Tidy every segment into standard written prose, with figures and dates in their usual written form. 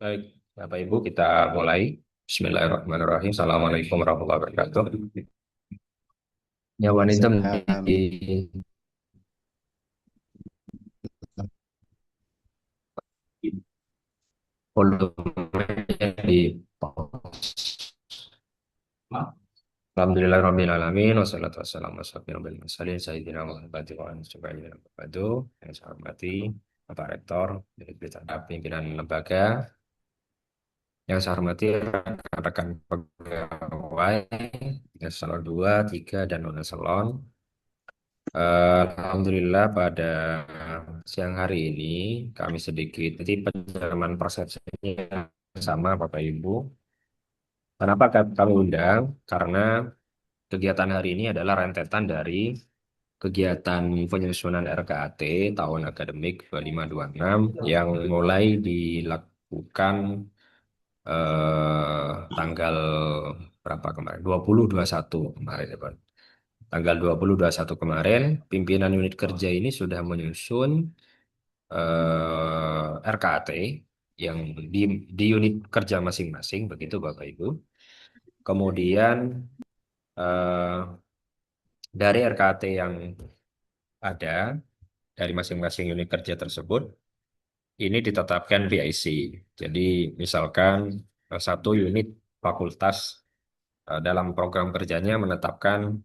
Baik, Bapak Ibu, kita mulai. Bismillahirrahmanirrahim. Assalamualaikum warahmatullahi wabarakatuh. Ya, wanita Salam. di volumenya di pause. Alhamdulillahirabbil alamin wassalatu wassalamu ala asyrofil mursalin sayyidina Muhammad wa ala alihi wasallam. Yang saya hormati Bapak Rektor dari Pimpinan Lembaga, yang saya hormati rekan-rekan pegawai eselon 2, 3 dan non eselon. Alhamdulillah pada siang hari ini kami sedikit jadi penjelaman persepsinya sama Bapak Ibu. Kenapa kami undang? Karena kegiatan hari ini adalah rentetan dari kegiatan penyusunan RKAT tahun akademik 2526 yang mulai dilakukan tanggal berapa kemarin? 2021 kemarin ya Pak. Tanggal 2021 kemarin, pimpinan unit kerja ini sudah menyusun RKAT yang di, di unit kerja masing-masing, begitu Bapak Ibu. Kemudian eh, dari RKAT yang ada dari masing-masing unit kerja tersebut, ini ditetapkan PIC. Jadi misalkan satu unit fakultas dalam program kerjanya menetapkan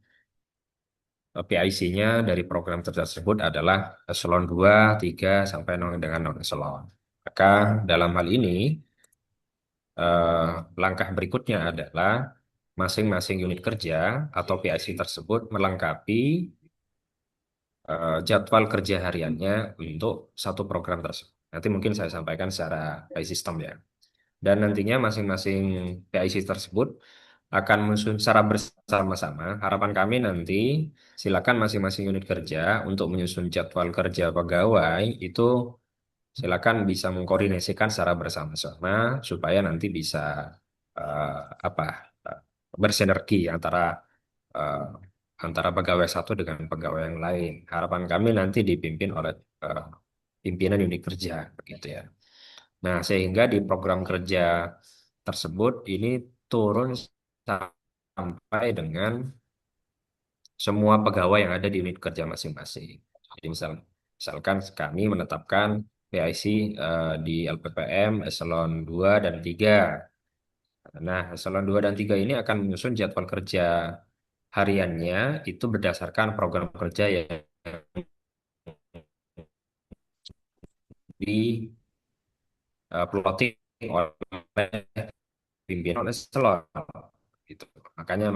PIC-nya dari program tersebut adalah eselon 2, 3, sampai dengan non eselon. Maka dalam hal ini, eh, langkah berikutnya adalah masing-masing unit kerja atau PIC tersebut melengkapi jadwal kerja hariannya untuk satu program tersebut. Nanti mungkin saya sampaikan secara by system ya. Dan nantinya masing-masing PIC tersebut akan menyusun secara bersama-sama. Harapan kami nanti silakan masing-masing unit kerja untuk menyusun jadwal kerja pegawai itu silakan bisa mengkoordinasikan secara bersama-sama supaya nanti bisa eh, apa eh, bersinergi eh, antara pegawai satu dengan pegawai yang lain. Harapan kami nanti dipimpin oleh eh, pimpinan unit kerja begitu ya. Nah, sehingga di program kerja tersebut ini turun sampai dengan semua pegawai yang ada di unit kerja masing-masing. Jadi misalkan kami menetapkan PIC di LPPM eselon 2 dan 3. Nah, eselon 2 dan 3 ini akan menyusun jadwal kerja hariannya itu berdasarkan program kerja yang di plotting oleh pimpinan eselon gitu. Makanya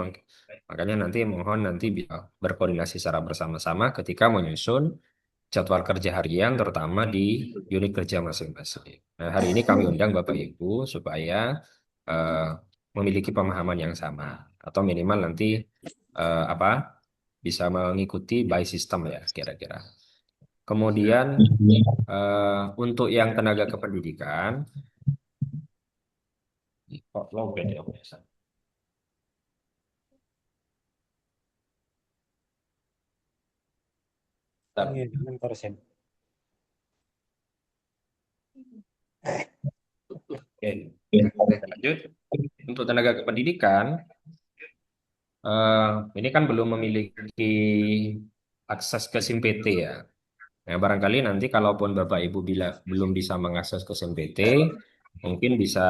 makanya nanti mohon nanti bisa berkoordinasi secara bersama-sama ketika menyusun jadwal kerja harian terutama di unit kerja masing-masing. Nah, hari ini kami undang Bapak Ibu supaya eh, memiliki pemahaman yang sama atau minimal nanti apa bisa mengikuti by system ya kira-kira. Kemudian untuk yang tenaga kependidikan, kok lowbat ya biasa. Iya, Bentar. 6%. Oke, lanjut. Untuk tenaga kependidikan, eh, ini kan belum memiliki akses ke SIM PT ya. Nah, barangkali nanti kalaupun Bapak Ibu bila belum bisa mengakses ke SIM PT, mungkin bisa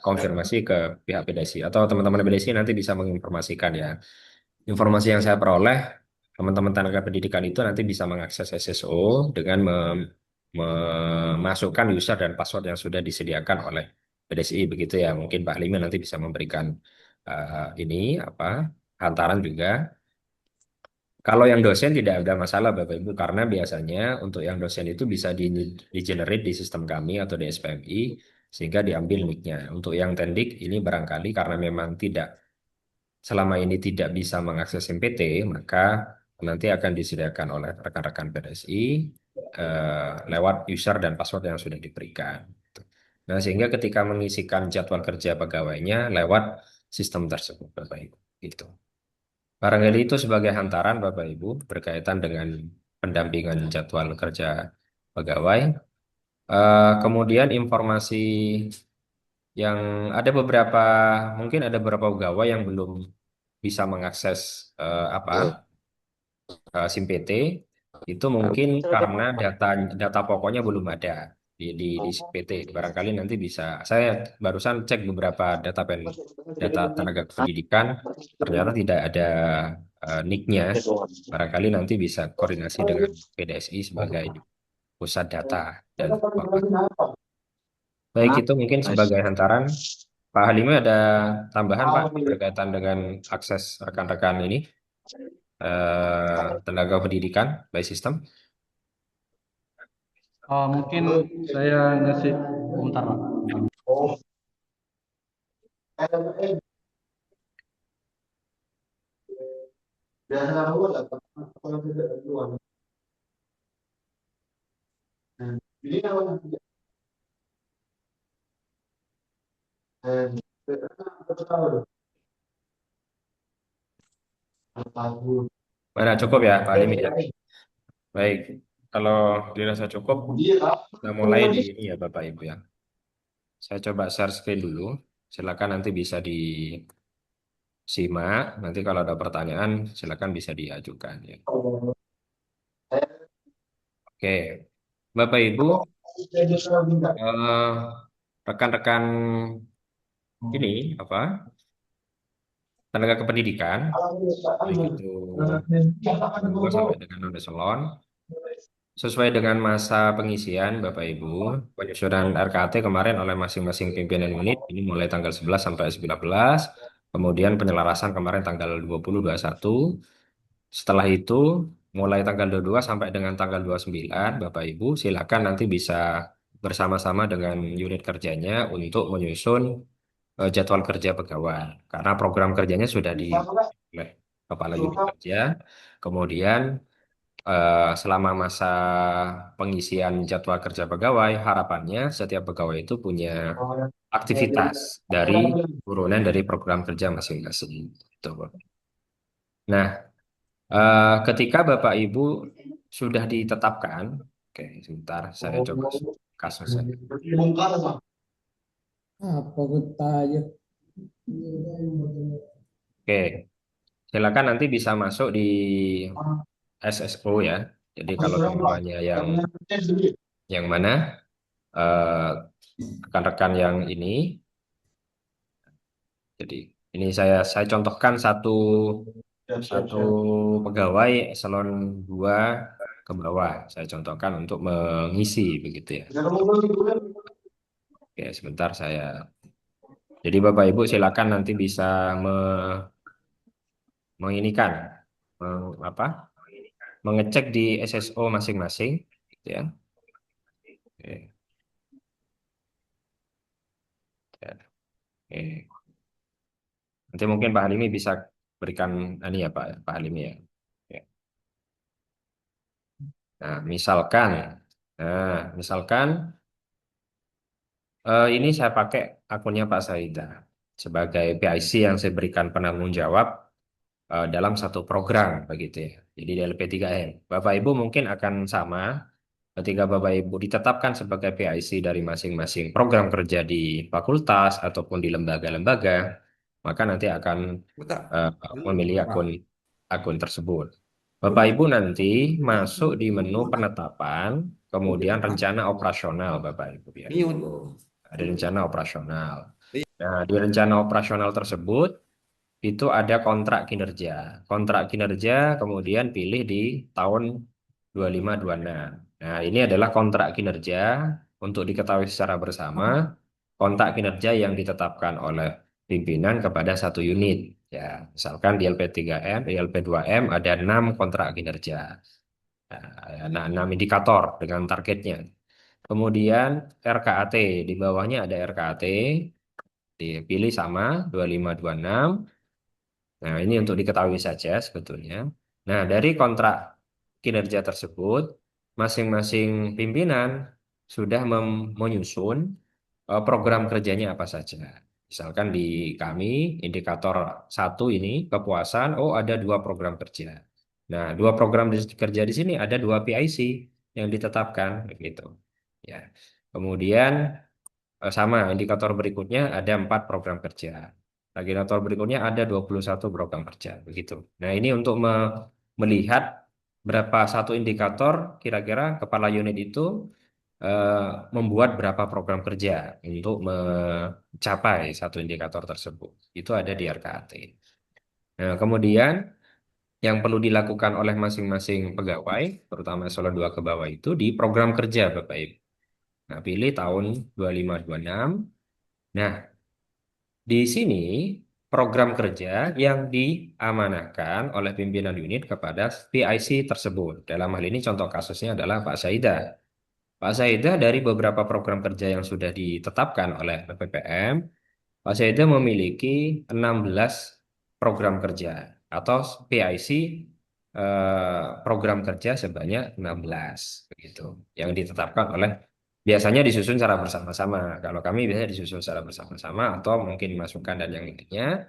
konfirmasi ke pihak PDSI atau teman-teman PDSI nanti bisa menginformasikan ya. Informasi yang saya peroleh, teman-teman tenaga pendidikan itu nanti bisa mengakses SSO dengan memasukkan user dan password yang sudah disediakan oleh PDSI begitu ya. Mungkin Pak Limin nanti bisa memberikan ini apa hantaran juga. Kalau yang dosen tidak ada masalah Bapak Ibu karena biasanya untuk yang dosen itu bisa di-generate di sistem kami atau di SPMI sehingga diambil nicknya. Untuk yang tendik ini barangkali karena memang tidak selama ini tidak bisa mengakses MPT maka nanti akan disediakan oleh rekan-rekan PDSI lewat user dan password yang sudah diberikan. Nah, sehingga ketika mengisikan jadwal kerja pegawainya lewat sistem tersebut Bapak Ibu. Gitu. Barangkali itu sebagai hantaran Bapak Ibu berkaitan dengan pendampingan jadwal kerja pegawai. Kemudian informasi yang ada beberapa, mungkin ada beberapa pegawai yang belum bisa mengakses apa SIM PT itu mungkin karena data pokoknya belum ada di SIM PT. Barangkali nanti bisa. Saya barusan cek beberapa data tenaga pendidikan, ternyata tidak ada NIK-nya. Barangkali nanti bisa koordinasi dengan PDSI sebagai pusat data dan informasi. Baik, itu mungkin sebagai hantaran. Pak Halimi ada tambahan Pak berkaitan dengan akses rekan-rekan ini tenaga pendidikan by system. Mungkin saya ngasih bentar Pak. Mana cukup ya Pak Halimi ya? Baik, kalau dirasa cukup, kita mulai di ini ya Bapak Ibu ya. Saya coba share screen dulu. Silakan nanti bisa disimak. Nanti kalau ada pertanyaan, silakan bisa diajukan ya. Oke, Bapak Ibu, eh, rekan-rekan ini apa tenaga kependidikan, baik itu dua sampai dengan non eselon, sesuai dengan masa pengisian Bapak Ibu, penyusunan RKT kemarin oleh masing-masing pimpinan unit ini mulai tanggal 11 sampai 19, kemudian penyelarasan kemarin tanggal 20 21. Setelah itu mulai tanggal 22 sampai dengan tanggal 29, Bapak Ibu silakan nanti bisa bersama-sama dengan unit kerjanya untuk menyusun jadwal kerja pegawai. Karena program kerjanya sudah di oleh kepala unit kerja. Kemudian selama masa pengisian jadwal kerja pegawai, harapannya setiap pegawai itu punya aktivitas dari turunan dari program kerja masing-masing. Gitu, Pak. Nah, ketika Bapak Ibu sudah ditetapkan, oke, sebentar saya coba kasusnya. Apa bertanya? Oke, silakan nanti bisa masuk di SSO ya. Jadi kalau semuanya yang mana eh, rekan-rekan yang ini. Jadi ini saya contohkan satu satu pegawai eselon 2 ke bawah. Saya contohkan untuk mengisi begitu ya. Oke, sebentar saya. Jadi Bapak Ibu silakan nanti bisa menginikan apa? Mengecek di SSO masing-masing gitu ya. Oke, ya, oke. Nanti mungkin Pak Halimi bisa berikan ini ya Pak Halimi ya. Ya. Nah, misalkan ini saya pakai akunnya Pak Saida sebagai PIC yang saya berikan penanggung jawab dalam satu program begitu ya. Jadi di LP3M. Bapak Ibu mungkin akan sama ketika Bapak Ibu ditetapkan sebagai PIC dari masing-masing program kerja di fakultas ataupun di lembaga-lembaga, maka nanti akan eh, memilih akun akun tersebut. Bapak Ibu nanti masuk di menu penetapan, kemudian rencana operasional Bapak Ibu ya. Ada rencana operasional. Nah, di rencana operasional tersebut itu ada kontrak kinerja. Kontrak kinerja kemudian pilih di tahun 2526. Nah, ini adalah kontrak kinerja untuk diketahui secara bersama, kontrak kinerja yang ditetapkan oleh pimpinan kepada satu unit. Ya, misalkan di LP3M, di LP2M ada 6 kontrak kinerja. Nah, 6 indikator dengan targetnya. Kemudian RKAT, di bawahnya ada RKAT, dipilih sama 2526. Nah, ini untuk diketahui saja sebetulnya. Nah, dari kontrak kinerja tersebut, masing-masing pimpinan sudah menyusun program kerjanya apa saja. Misalkan di kami, indikator satu ini, kepuasan, oh ada 2 program kerja. Nah, 2 program kerja di sini ada 2 PIC yang ditetapkan, begitu. Ya. Kemudian sama indikator berikutnya ada 4 program kerja. Indikator berikutnya ada 21 program kerja, begitu. Nah, ini untuk melihat berapa satu indikator kira-kira kepala unit itu eh, membuat berapa program kerja untuk mencapai satu indikator tersebut. Itu ada di RKAT. Nah, kemudian yang perlu dilakukan oleh masing-masing pegawai, terutama eselon 2 ke bawah itu di program kerja, Bapak Ibu. Nah, pilih tahun 2526. Nah, di sini program kerja yang diamanahkan oleh pimpinan unit kepada PIC tersebut. Dalam hal ini contoh kasusnya adalah Pak Saida. Pak Saida dari beberapa program kerja yang sudah ditetapkan oleh PPPM, Pak Saida memiliki 16 program kerja atau PIC program kerja sebanyak 16 begitu yang ditetapkan oleh biasanya disusun secara bersama-sama. Kalau kami biasanya disusun secara bersama-sama atau mungkin masukan dan yang lainnya.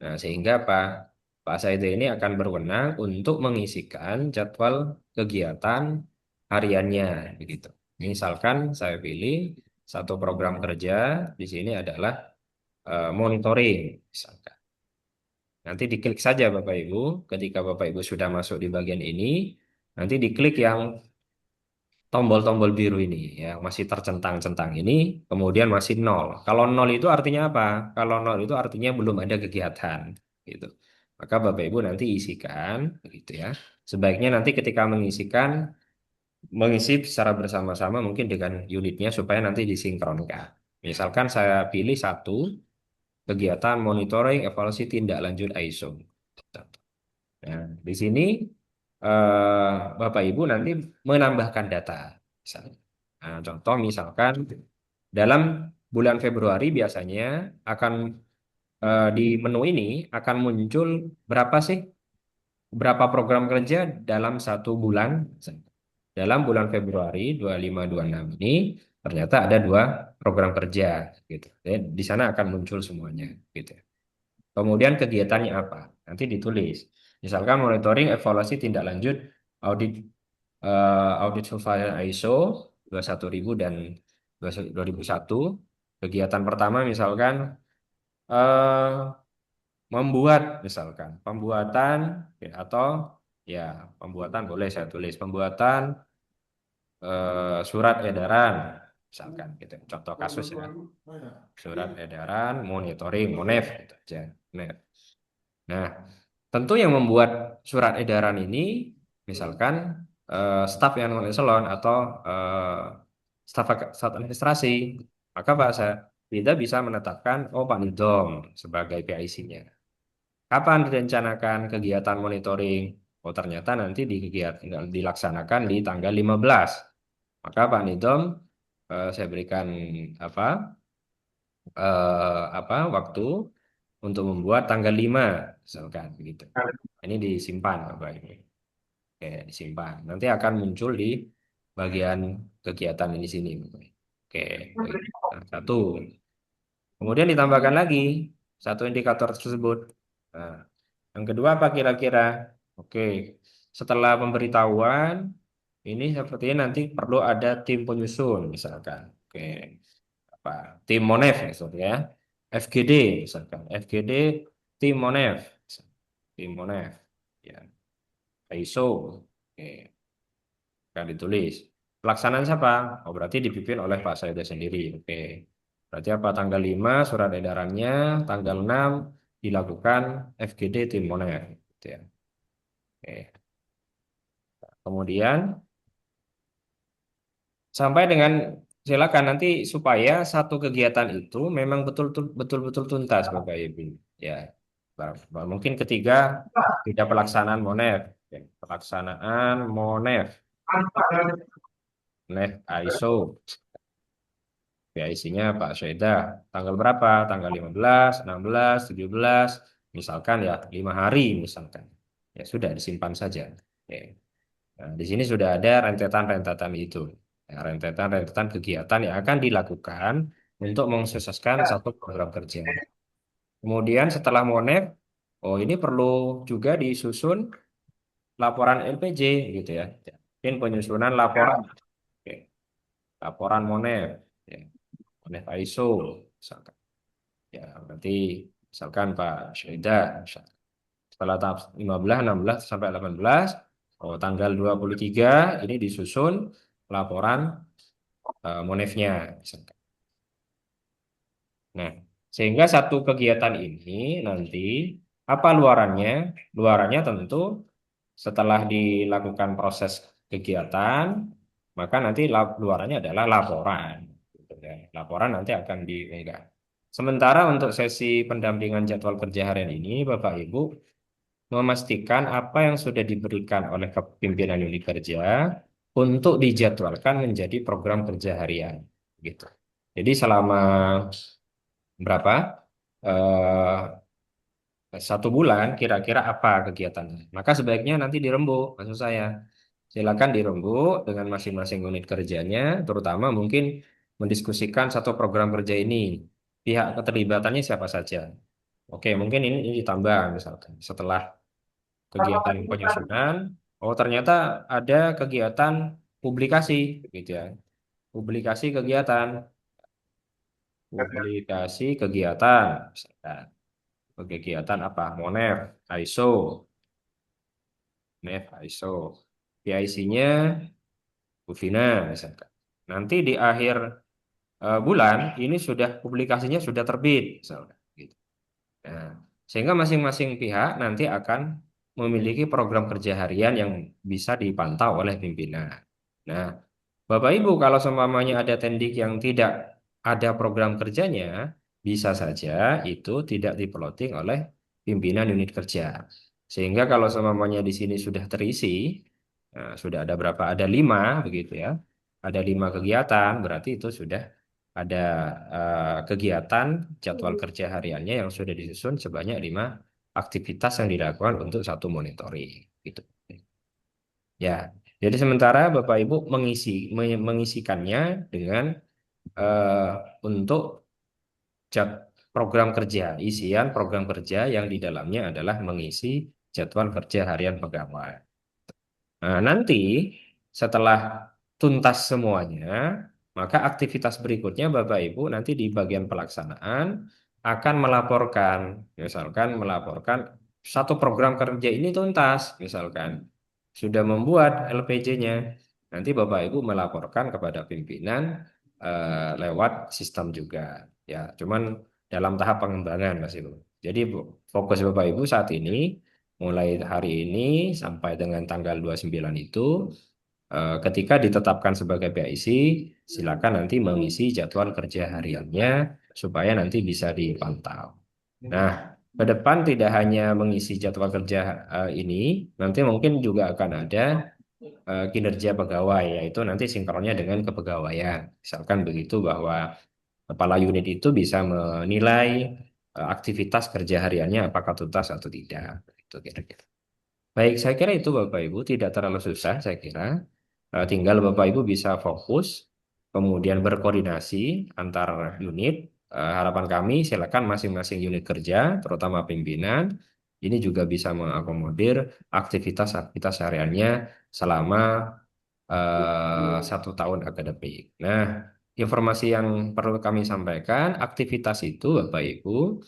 Nah, sehingga Pak Said ini akan berwenang untuk mengisikan jadwal kegiatan hariannya begitu. Misalkan saya pilih satu program kerja di sini adalah monitoring misalkan. Nanti diklik saja Bapak Ibu. Ketika Bapak Ibu sudah masuk di bagian ini, nanti diklik yang tombol-tombol biru ini, yang masih tercentang-centang ini, kemudian masih nol. Kalau nol itu artinya apa? Kalau nol itu artinya belum ada kegiatan, gitu. Maka Bapak Ibu nanti isikan, begitu ya. Sebaiknya nanti ketika mengisi secara bersama-sama mungkin dengan unitnya supaya nanti disinkronkan. Misalkan saya pilih satu kegiatan monitoring evaluasi tindak lanjut ISO. Nah, di sini Bapak Ibu nanti menambahkan data. Misalnya. Nah, contoh misalkan dalam bulan Februari biasanya akan di menu ini akan muncul berapa sih berapa program kerja dalam satu bulan. Dalam bulan Februari 2526 ini ternyata ada 2 program kerja gitu. Jadi, di sana akan muncul semuanya gitu. Kemudian kegiatannya apa? Nanti ditulis. Misalkan monitoring evaluasi tindak lanjut audit audit surveillance ISO 21000 dan 2001. Kegiatan pertama misalkan eh, membuat misalkan pembuatan ya, atau ya pembuatan boleh saya tulis pembuatan surat edaran misalkan gitu. Contoh kasus ya. Surat edaran monitoring MONEF gitu aja. Nah, tentu yang membuat surat edaran ini, misalkan staf yang non eselon atau staf administrasi, maka kita bisa menetapkan, oh Pak Nidom sebagai PIC-nya. Kapan direncanakan kegiatan monitoring? Oh ternyata nanti di kegiatan dilaksanakan di tanggal 15. Maka Pak Nidom saya berikan apa waktu untuk membuat tanggal 5 misalkan begitu. Ini disimpan Bapak ini. Oke, disimpan. Nanti akan muncul di bagian kegiatan ini sini. Oke, baik. Nah, satu. Kemudian ditambahkan lagi satu indikator tersebut. Nah, yang kedua apa kira-kira? Oke, setelah pemberitahuan ini sepertinya nanti perlu ada tim penyusun misalkan. Oke, apa? Tim Monef maksudnya ya. FGD misalkan. FGD tim Monef. Tim Monef. Ya, ISO. Oke. Yang ditulis. Pelaksanaan siapa? Oh, berarti dipimpin oleh Pak Saida sendiri. Oke. Berarti apa? Tanggal 5 surat edarannya, tanggal 6 dilakukan FGD tim Moner. Gitu ya. Oke. Kemudian sampai dengan silakan nanti supaya satu kegiatan itu memang betul-betul tuntas Bapak Ibu. Ya. Mungkin ketiga tidak pelaksanaan Monef. Oke. Pelaksanaan Monef. Monef ISO. PIC-nya Pak Syeda. Tanggal berapa? Tanggal 15, 16, 17, misalkan ya 5 hari misalkan. Ya sudah disimpan saja. Oke. Nah, di sini sudah ada rentetan-rentetan itu. Ya, rentetan-rentetan kegiatan yang akan dilakukan untuk mensukseskan satu program kerja. Kemudian setelah Monef, oh ini perlu juga disusun laporan LPJ gitu ya. Mungkin penyusunan laporan. Oke. Laporan Monef. Ya. Monef ISO, misalkan. Ya, berarti misalkan Pak Syeda, misalkan. Setelah tahap 15, 16 sampai 18, oh, tanggal 23 ini disusun laporan Monefnya, misalkan. Nah, sehingga satu kegiatan ini nanti apa luarannya? Luarannya tentu setelah dilakukan proses kegiatan, maka nanti luarannya adalah laporan. Gitu ya. Laporan nanti akan diunggah. Sementara untuk sesi pendampingan jadwal kerja harian ini, Bapak Ibu memastikan apa yang sudah diberikan oleh pimpinan unit kerja untuk dijadwalkan menjadi program kerja harian. Gitu. Jadi selama berapa? eh 1 bulan kira-kira apa kegiatannya. Maka sebaiknya nanti dirembuk, maksud saya. Silakan dirembuk dengan masing-masing unit kerjanya, terutama mungkin mendiskusikan satu program kerja ini. Pihak keterlibatannya siapa saja. Oke, mungkin ini ditambah misalkan setelah kegiatan penyusunan, oh ternyata ada kegiatan publikasi gitu ya. Publikasi kegiatan, publikasi kegiatan, misalkan. Kegiatan apa? Monef, ISO, Nef, ISO. PIC-nya Bufina misalkan. Nanti di akhir bulan ini sudah publikasinya sudah terbit misalkan. Gitu. Nah, sehingga masing-masing pihak nanti akan memiliki program kerja harian yang bisa dipantau oleh pimpinan. Nah, Bapak Ibu, kalau seumpamanya ada tendik yang tidak ada program kerjanya, bisa saja itu tidak diploting oleh pimpinan unit kerja. Sehingga kalau seumpamanya di sini sudah terisi, sudah ada berapa? Ada 5 begitu ya. Ada 5 kegiatan, berarti itu sudah ada kegiatan jadwal kerja hariannya yang sudah disusun sebanyak 5 aktivitas yang dilakukan untuk satu monitoring. Gitu. Ya, jadi sementara Bapak Ibu mengisikannya dengan eh, untuk program kerja, isian program kerja yang di dalamnya adalah mengisi jadwal kerja harian pegawai. Nah, nanti setelah tuntas semuanya, maka aktivitas berikutnya Bapak Ibu nanti di bagian pelaksanaan akan melaporkan, misalkan melaporkan satu program kerja ini tuntas, misalkan sudah membuat LPJ-nya. Nanti Bapak Ibu melaporkan kepada pimpinan lewat sistem juga. Ya, cuman dalam tahap pengembangan Mas Ibu. Jadi fokus Bapak Ibu saat ini mulai hari ini sampai dengan tanggal 29 itu, ketika ditetapkan sebagai PIC, silakan nanti mengisi jadwal kerja hariannya supaya nanti bisa dipantau. Nah, ke depan tidak hanya mengisi jadwal kerja ini, nanti mungkin juga akan ada kinerja pegawai, yaitu nanti sinkronnya dengan kepegawaian. Misalkan begitu bahwa kepala unit itu bisa menilai aktivitas kerja hariannya apakah tuntas atau tidak. Itu kira-kira. Baik, saya kira itu Bapak Ibu tidak terlalu susah, saya kira. Tinggal Bapak Ibu bisa fokus, kemudian berkoordinasi antar unit. Harapan kami silakan masing-masing unit kerja, terutama pimpinan, ini juga bisa mengakomodir aktivitas-aktivitas hariannya selama 1 tahun akademik. Nah, informasi yang perlu kami sampaikan, aktivitas itu Bapak Ibu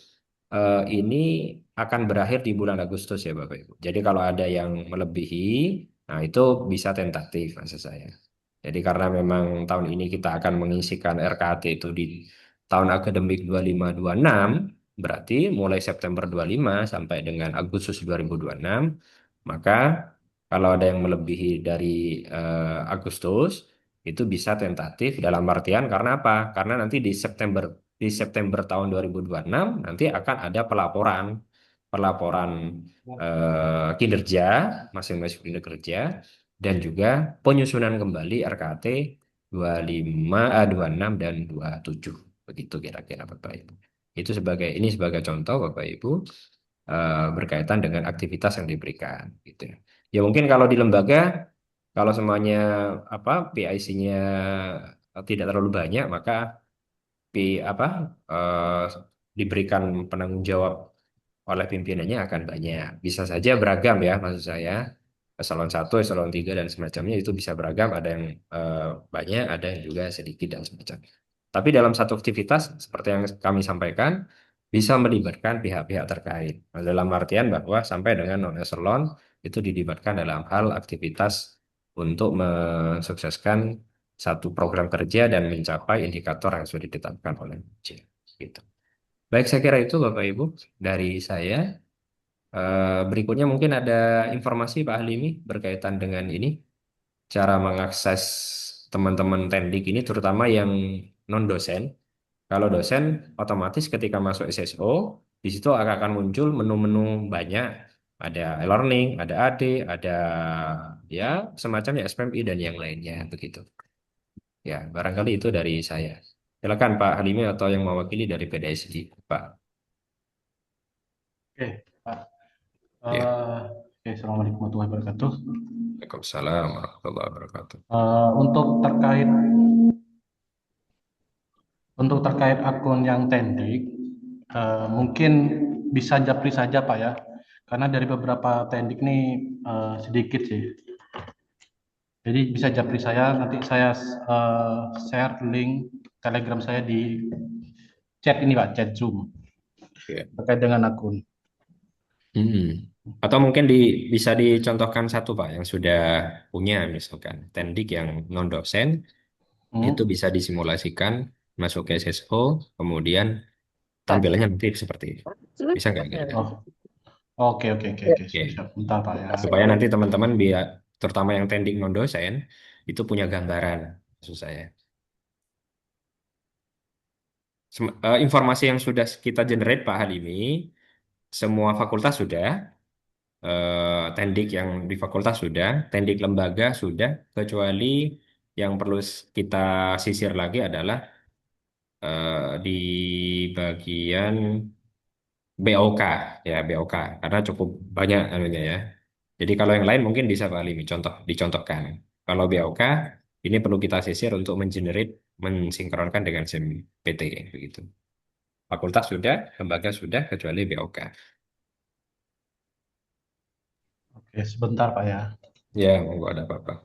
ini akan berakhir di bulan Agustus ya Bapak Ibu. Jadi kalau ada yang melebihi, nah itu bisa tentatif maksud saya. Jadi karena memang tahun ini kita akan mengisikan RKT itu di tahun akademik 2526, berarti mulai September 25 sampai dengan Agustus 2026, maka kalau ada yang melebihi dari Agustus, itu bisa tentatif dalam artian karena apa? Karena nanti di September tahun 2026 nanti akan ada pelaporan pelaporan kinerja masing-masing kinerja dan juga penyusunan kembali RKT 25, 26 dan 27 begitu kira-kira Bapak Ibu. Ini sebagai contoh Bapak Ibu berkaitan dengan aktivitas yang diberikan gitu ya. Ya mungkin kalau di lembaga kalau semuanya apa PIC-nya tidak terlalu banyak maka apa eh, diberikan penanggung jawab oleh pimpinannya akan banyak. Bisa saja beragam ya maksud saya. Eselon 1, eselon 3 dan semacamnya itu bisa beragam. Ada yang banyak, ada yang juga sedikit dan semacamnya. Tapi dalam satu aktivitas, seperti yang kami sampaikan, bisa melibatkan pihak-pihak terkait. Nah, dalam artian bahwa sampai dengan non-eselon itu dilibatkan dalam hal aktivitas untuk mensukseskan satu program kerja dan mencapai indikator yang sudah ditetapkan oleh PJ. Gitu. Baik, saya kira itu Bapak Ibu dari saya. Berikutnya mungkin ada informasi Pak Halimi berkaitan dengan ini, cara mengakses teman-teman tendik ini, terutama yang non-dosen. Kalau dosen, otomatis ketika masuk SSO, di situ akan muncul menu-menu banyak. Ada e-learning, ada AD, ada ya semacamnya SPMI dan yang lainnya begitu. Ya, barangkali itu dari saya. Silakan Pak Halimi atau yang mewakili dari PDSD, Pak. Oke, Pak. Ya, Oke, Assalamualaikum warahmatullahi wabarakatuh. Waalaikumsalam warahmatullahi wabarakatuh. Untuk terkait akun yang tendik, mungkin bisa japri saja Pak ya, karena dari beberapa tendik nih sedikit sih. Jadi bisa japri saya, nanti saya share link Telegram saya di chat ini Pak, chat Zoom Ya. terkait dengan akun. Hmm. Atau mungkin bisa dicontohkan satu Pak yang sudah punya misalkan tendik yang non dosen itu Hmm? bisa disimulasikan masuk ke SSO kemudian tampilannya nanti seperti ini. Bisa nggak kira-kira? Oh, oke oke oke oke, siap Oke. siap. Bentar Pak ya. Supaya nanti teman-teman biar terutama yang tendik non dosen itu punya gambaran maksud saya. Informasi yang sudah kita generate Pak Halimi, semua fakultas sudah, tendik yang di fakultas sudah, tendik lembaga sudah, kecuali yang perlu kita sisir lagi adalah di bagian BOK, ya BOK, karena cukup banyak anunya ya. Jadi kalau yang lain mungkin bisa Pak Halimi dicontohkan. Kalau BOK ini perlu kita sisir untuk mengenerate, mensinkronkan dengan SIM PT begitu. Fakultas sudah, lembaga sudah, kecuali BOK. Oke, sebentar Pak ya. Ya, monggo ada apa-apa.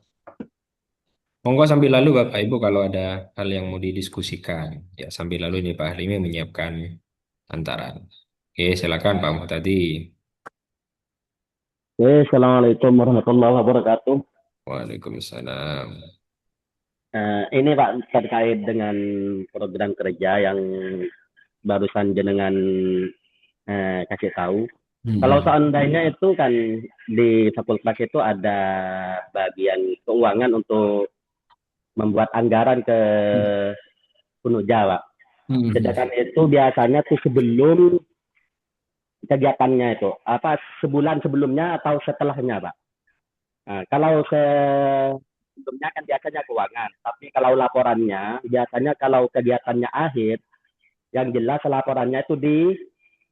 Monggo sambil lalu Bapak Ibu kalau ada hal yang mau didiskusikan. Ya, sambil lalu ini Pak Halimi menyiapkan antaran. Oke, silakan Pak Muhtadi. Oke, Assalamualaikum warahmatullahi wabarakatuh. Waalaikumsalam. Ini Pak terkait dengan program kerja yang barusan jenengan kasih tahu. Kalau Hmm. seandainya itu kan di fakultas itu ada bagian keuangan untuk membuat anggaran ke Unuja, Pak. Hmm. Sedangkan itu biasanya tuh sebelum kegiatannya itu, apa sebulan sebelumnya atau setelahnya, Pak? Nah, kalau sebelumnya kan biasanya keuangan, tapi kalau laporannya biasanya kalau kegiatannya akhir, yang jelas laporannya itu di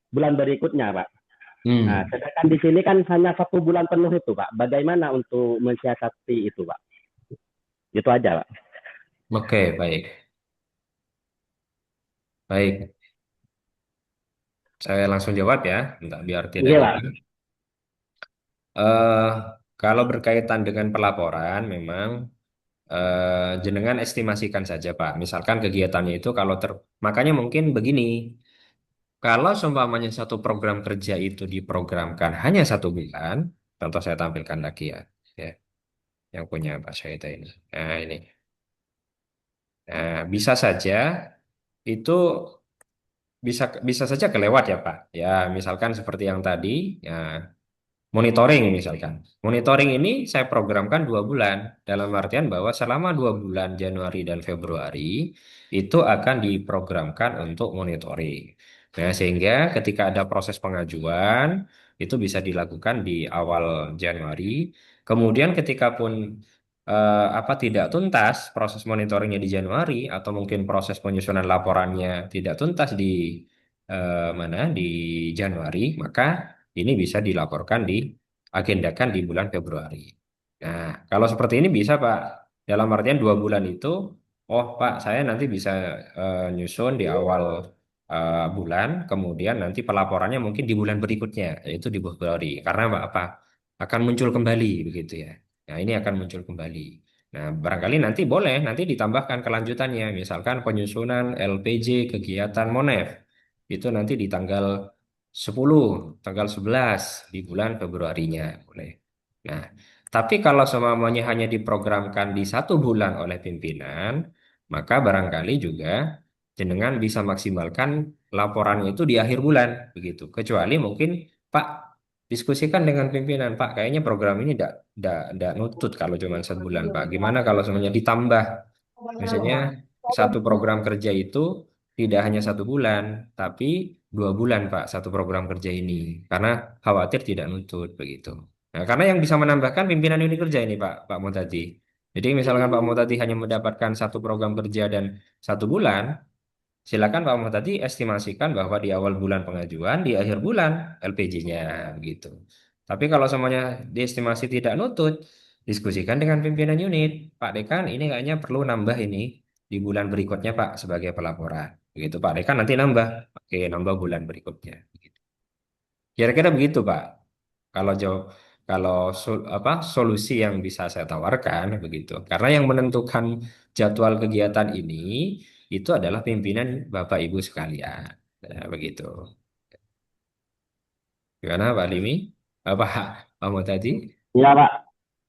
bulan berikutnya, Pak. Nah, Hmm. sedangkan di sini kan hanya 1 bulan penuh itu, Pak. Bagaimana untuk mensiasati itu, Pak? Itu aja, Pak. Oke, baik. Baik. Saya langsung jawab ya, entah biar tidak Iya, lupa. Pak. Eh, Kalau berkaitan dengan pelaporan, memang jenengan estimasikan saja, Pak. Misalkan kegiatannya itu makanya mungkin begini, kalau seumpamanya satu program kerja itu diprogramkan hanya 1 bulan, contoh saya tampilkan lagi ya, ya, yang punya Pak Syahida ini. Nah, ini. Nah, bisa saja itu bisa bisa saja kelewat ya, Pak. Ya, misalkan seperti yang tadi, ya, monitoring misalkan. Monitoring ini saya programkan 2 bulan. Dalam artian bahwa selama 2 bulan Januari dan Februari itu akan diprogramkan untuk monitoring. Nah, sehingga ketika ada proses pengajuan itu bisa dilakukan di awal Januari. Kemudian ketika pun apa tidak tuntas proses monitoringnya di Januari atau mungkin proses penyusunan laporannya tidak tuntas di mana di Januari, maka ini bisa dilaporkan agendakan di bulan Februari. Nah, kalau seperti ini bisa Pak. Dalam artian 2 bulan itu, oh Pak, saya nanti bisa nyusun di awal bulan, kemudian nanti pelaporannya mungkin di bulan berikutnya, yaitu di Februari. Karena apa? Akan muncul kembali begitu ya. Nah, ini akan muncul kembali. Nah, barangkali nanti boleh, nanti ditambahkan kelanjutannya, misalkan penyusunan LPJ kegiatan Monef. Itu nanti di tanggal 10, tanggal 11 di bulan Februarinya, boleh. Nah, tapi kalau semuanya hanya diprogramkan di 1 bulan oleh pimpinan, maka barangkali juga jenengan bisa maksimalkan laporannya itu di akhir bulan, begitu. Kecuali mungkin, Pak, diskusikan dengan pimpinan, Pak, kayaknya program ini tidak nutut kalau cuma 1 bulan, Pak. Gimana kalau semuanya ditambah? Misalnya satu program kerja itu tidak hanya 1 bulan, tapi 2 bulan, Pak, satu program kerja ini. Karena khawatir tidak nutut, begitu. Nah, karena yang bisa menambahkan pimpinan unit kerja ini, Pak Mutati. Jadi misalkan Pak Mutati hanya mendapatkan satu program kerja dan 1 bulan, silakan Pak Muhtadi estimasikan bahwa di awal bulan pengajuan, di akhir bulan LPG-nya gitu. Tapi kalau semuanya diestimasi tidak nutut, diskusikan dengan pimpinan unit. Pak Dekan, ini kayaknya perlu nambah ini di bulan berikutnya, Pak, sebagai pelaporan. Begitu, Pak Dekan nanti nambah. Oke, nambah bulan berikutnya. Begitu. Kira-kira begitu, Pak. Kalau jauh, kalau solusi yang bisa saya tawarkan begitu. Karena yang menentukan jadwal kegiatan ini itu adalah pimpinan Bapak Ibu sekalian. Nah, begitu. Gimana Pak Limi? Apa Pak Muhtadi? Iya Pak,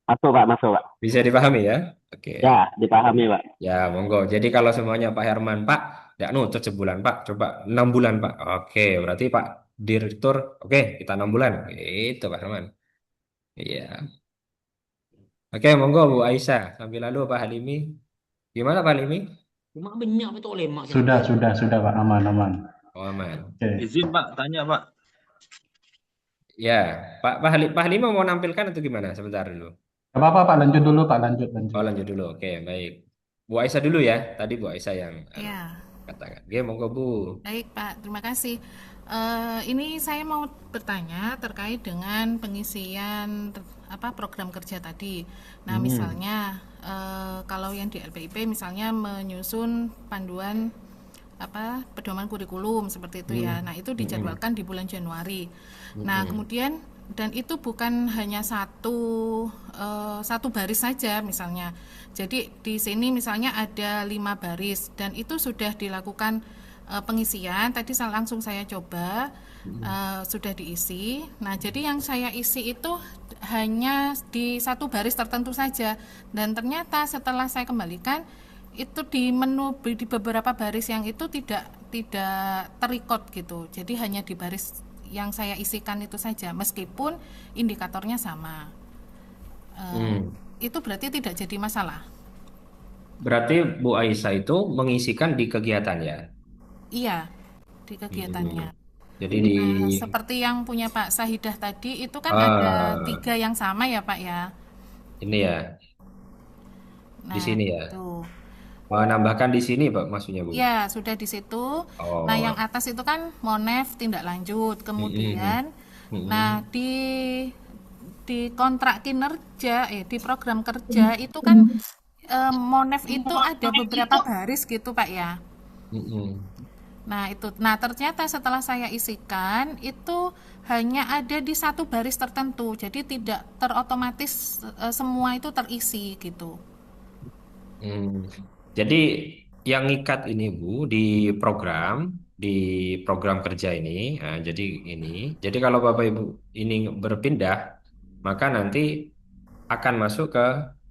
masuk Pak. Bisa dipahami ya? Oke. Ya, dipahami Pak. Ya, monggo. Jadi kalau semuanya Pak Herman, Pak, tidak nutut sebulan, Pak. Coba 6 bulan, Pak. Oke, berarti Pak Direktur, oke, kita 6 bulan. Itu Pak Herman. Iya. Oke, monggo Bu Aisyah. Sambil lalu Pak Halimi. Gimana Pak Halimi? Cuma banyak betul lemak sih. Sudah Pak, aman, aman. Oh, aman. Oke. Izin Pak, tanya Pak. Ya, Pak Halimi mau nampilkan atau gimana? Sebentar dulu. Gak apa-apa Pak, lanjut dulu Pak, lanjut, Oh, lanjut. lanjut dulu. Oke, baik. Bu Aisyah dulu ya. Tadi Bu Aisyah yang Ya, katakan. Oke, monggo Bu. baik Pak, terima kasih. Ini saya mau bertanya terkait dengan pengisian program kerja tadi. Nah, misalnya kalau yang di LPIP misalnya menyusun panduan pedoman kurikulum seperti itu ya. Nah, itu dijadwalkan di bulan Januari. Nah, kemudian dan itu bukan hanya satu baris saja misalnya. Jadi di sini misalnya ada 5 baris dan itu sudah dilakukan pengisian. Tadi langsung saya coba sudah diisi. Nah, jadi yang saya isi itu hanya di satu baris tertentu saja dan ternyata setelah saya kembalikan itu di menu di beberapa baris yang itu tidak terrecord gitu. Jadi hanya di baris yang saya isikan itu saja meskipun indikatornya sama. Itu berarti tidak jadi masalah. Berarti Bu Aisyah itu mengisikan di kegiatan ya? Iya, di kegiatannya. Jadi di Seperti yang punya Pak Sahidah tadi itu kan ada 3 ah, yang sama ya Pak ya. ini ya, di Nah, sini ya. itu. Menambahkan di sini, Pak, maksudnya Bu. Ya, sudah di situ. Nah, yang Oh. atas itu kan Monef tindak lanjut. Mm-mm. Kemudian nah Mm-mm. di kontrak kinerja di program kerja itu kan Monef itu ada beberapa baris gitu Pak ya. Mm-mm. Nah, itu. Nah, ternyata setelah saya isikan itu hanya ada di satu baris tertentu. Jadi tidak terotomatis semua itu terisi gitu. Hmm. Jadi yang ngikat ini Bu di program kerja ini, nah, jadi kalau Bapak Ibu ini berpindah, maka nanti akan masuk ke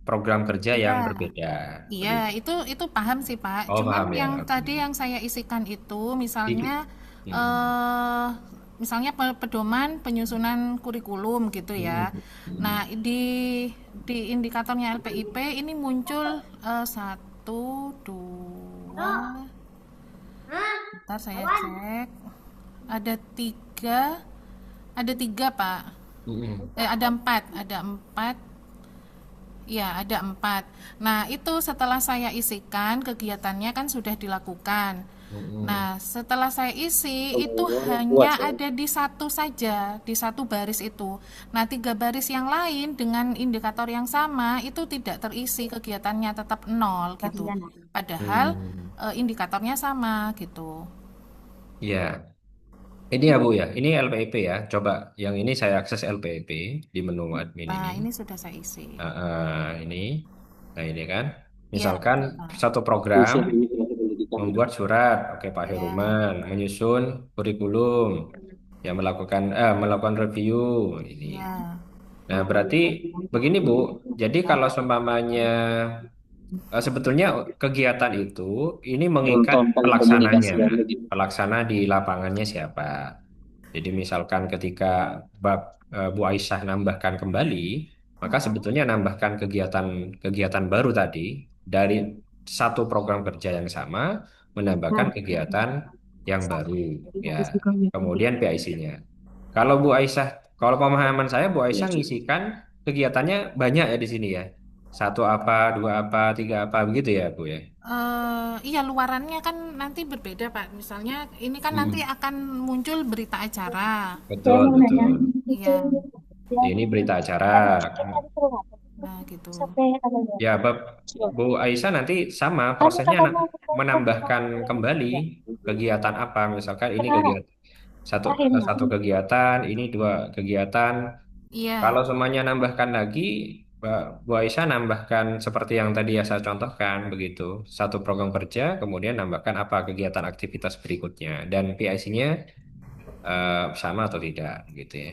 program kerja yang Iya. berbeda. Iya, Begitu. itu paham sih Pak. Oh, Cuman paham ya. yang Oke. tadi yang saya isikan itu misalnya Di- Mm-mm. eh pedoman penyusunan kurikulum gitu ya. Mm-mm. Nah, di indikatornya LPIP ini muncul 1, 2, ntar saya cek. Ada tiga Pak. Mm-mm. Ada 4. Ya, ada 4. Nah, itu setelah saya isikan kegiatannya kan sudah dilakukan. Mm-mm. Nah, setelah saya isi itu hanya ada di satu saja, di satu baris itu. Nah, 3 baris yang lain dengan indikator yang sama itu tidak terisi kegiatannya tetap 0 gitu. Padahal indikatornya sama gitu. Ya. Ini ya Bu ya, ini LPIP ya. Coba yang ini saya akses LPIP di menu admin Nah, ini. ini sudah saya isi. Ini. Nah, ini kan, Iya, misalkan Pak. satu program Unsur Imigrasi Pendidikan itu. membuat surat, oke Pak Ya. Heruman, menyusun kurikulum, ya melakukan review ini. Ya. Nah, berarti begini Bu, jadi kalau seumpamanya sebetulnya kegiatan itu ini mengikat Contoh pelaksananya, komunikasinya begitu. pelaksana di lapangannya siapa. Jadi misalkan ketika Bu Aisyah nambahkan kembali, maka Mm-mm. sebetulnya nambahkan kegiatan baru tadi dari satu program kerja yang sama menambahkan kegiatan yang baru, ya. Kemudian PIC-nya. Kalau Bu Aisyah, kalau pemahaman saya Bu Ya, Aisyah ngisikan kegiatannya banyak ya di sini ya. Satu apa, dua apa, tiga apa begitu ya Bu ya. Iya, luarannya kan nanti berbeda, Pak. Misalnya ini kan nanti Mm-mm. akan muncul berita acara. saya Betul, mau nanya, betul. itu Iya. yang Ini berita acara. tadi sampai tadi ke rumah Nah, gitu. sampai tanggal Ya, berapa? Bu Aisyah nanti sama Kamu prosesnya kamu mau menambahkan yang kembali ya? kegiatan apa. Misalkan ini Sekarang kegiatan satu akhirnya. satu kegiatan, ini dua kegiatan. Iya. Kalau semuanya nambahkan lagi, Bu Aisyah nambahkan seperti yang tadi ya saya contohkan begitu. Satu program kerja, kemudian nambahkan apa kegiatan aktivitas berikutnya dan PIC-nya sama atau tidak gitu ya.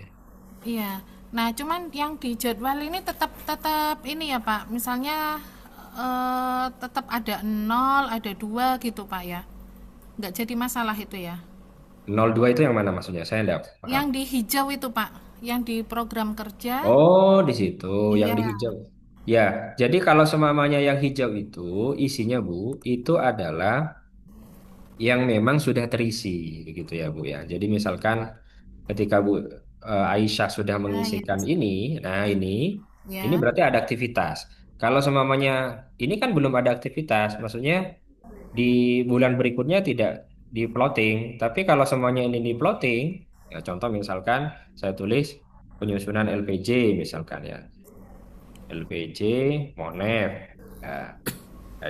Iya. Nah, cuman yang di jadwal ini tetap tetap ini ya, Pak. Misalnya tetap ada nol, ada 2 gitu, Pak ya. Nggak jadi masalah itu ya. 02 itu yang mana maksudnya? Saya enggak paham. Yang di hijau itu, Pak. Yang di program kerja. Oh, di situ yang Iya. di hijau. Ya, jadi kalau semamanya yang hijau itu isinya Bu, itu adalah yang memang sudah terisi begitu ya Bu ya. Jadi misalkan ketika Bu Aisyah sudah Nah, ya. mengisikan ini, nah ini Ya. berarti ada aktivitas. Kalau semamanya ini kan belum ada aktivitas, maksudnya di bulan berikutnya tidak di plotting. Tapi kalau semuanya ini di plotting, ya contoh misalkan saya tulis penyusunan LPJ misalkan ya. LPJ, Monef, ya,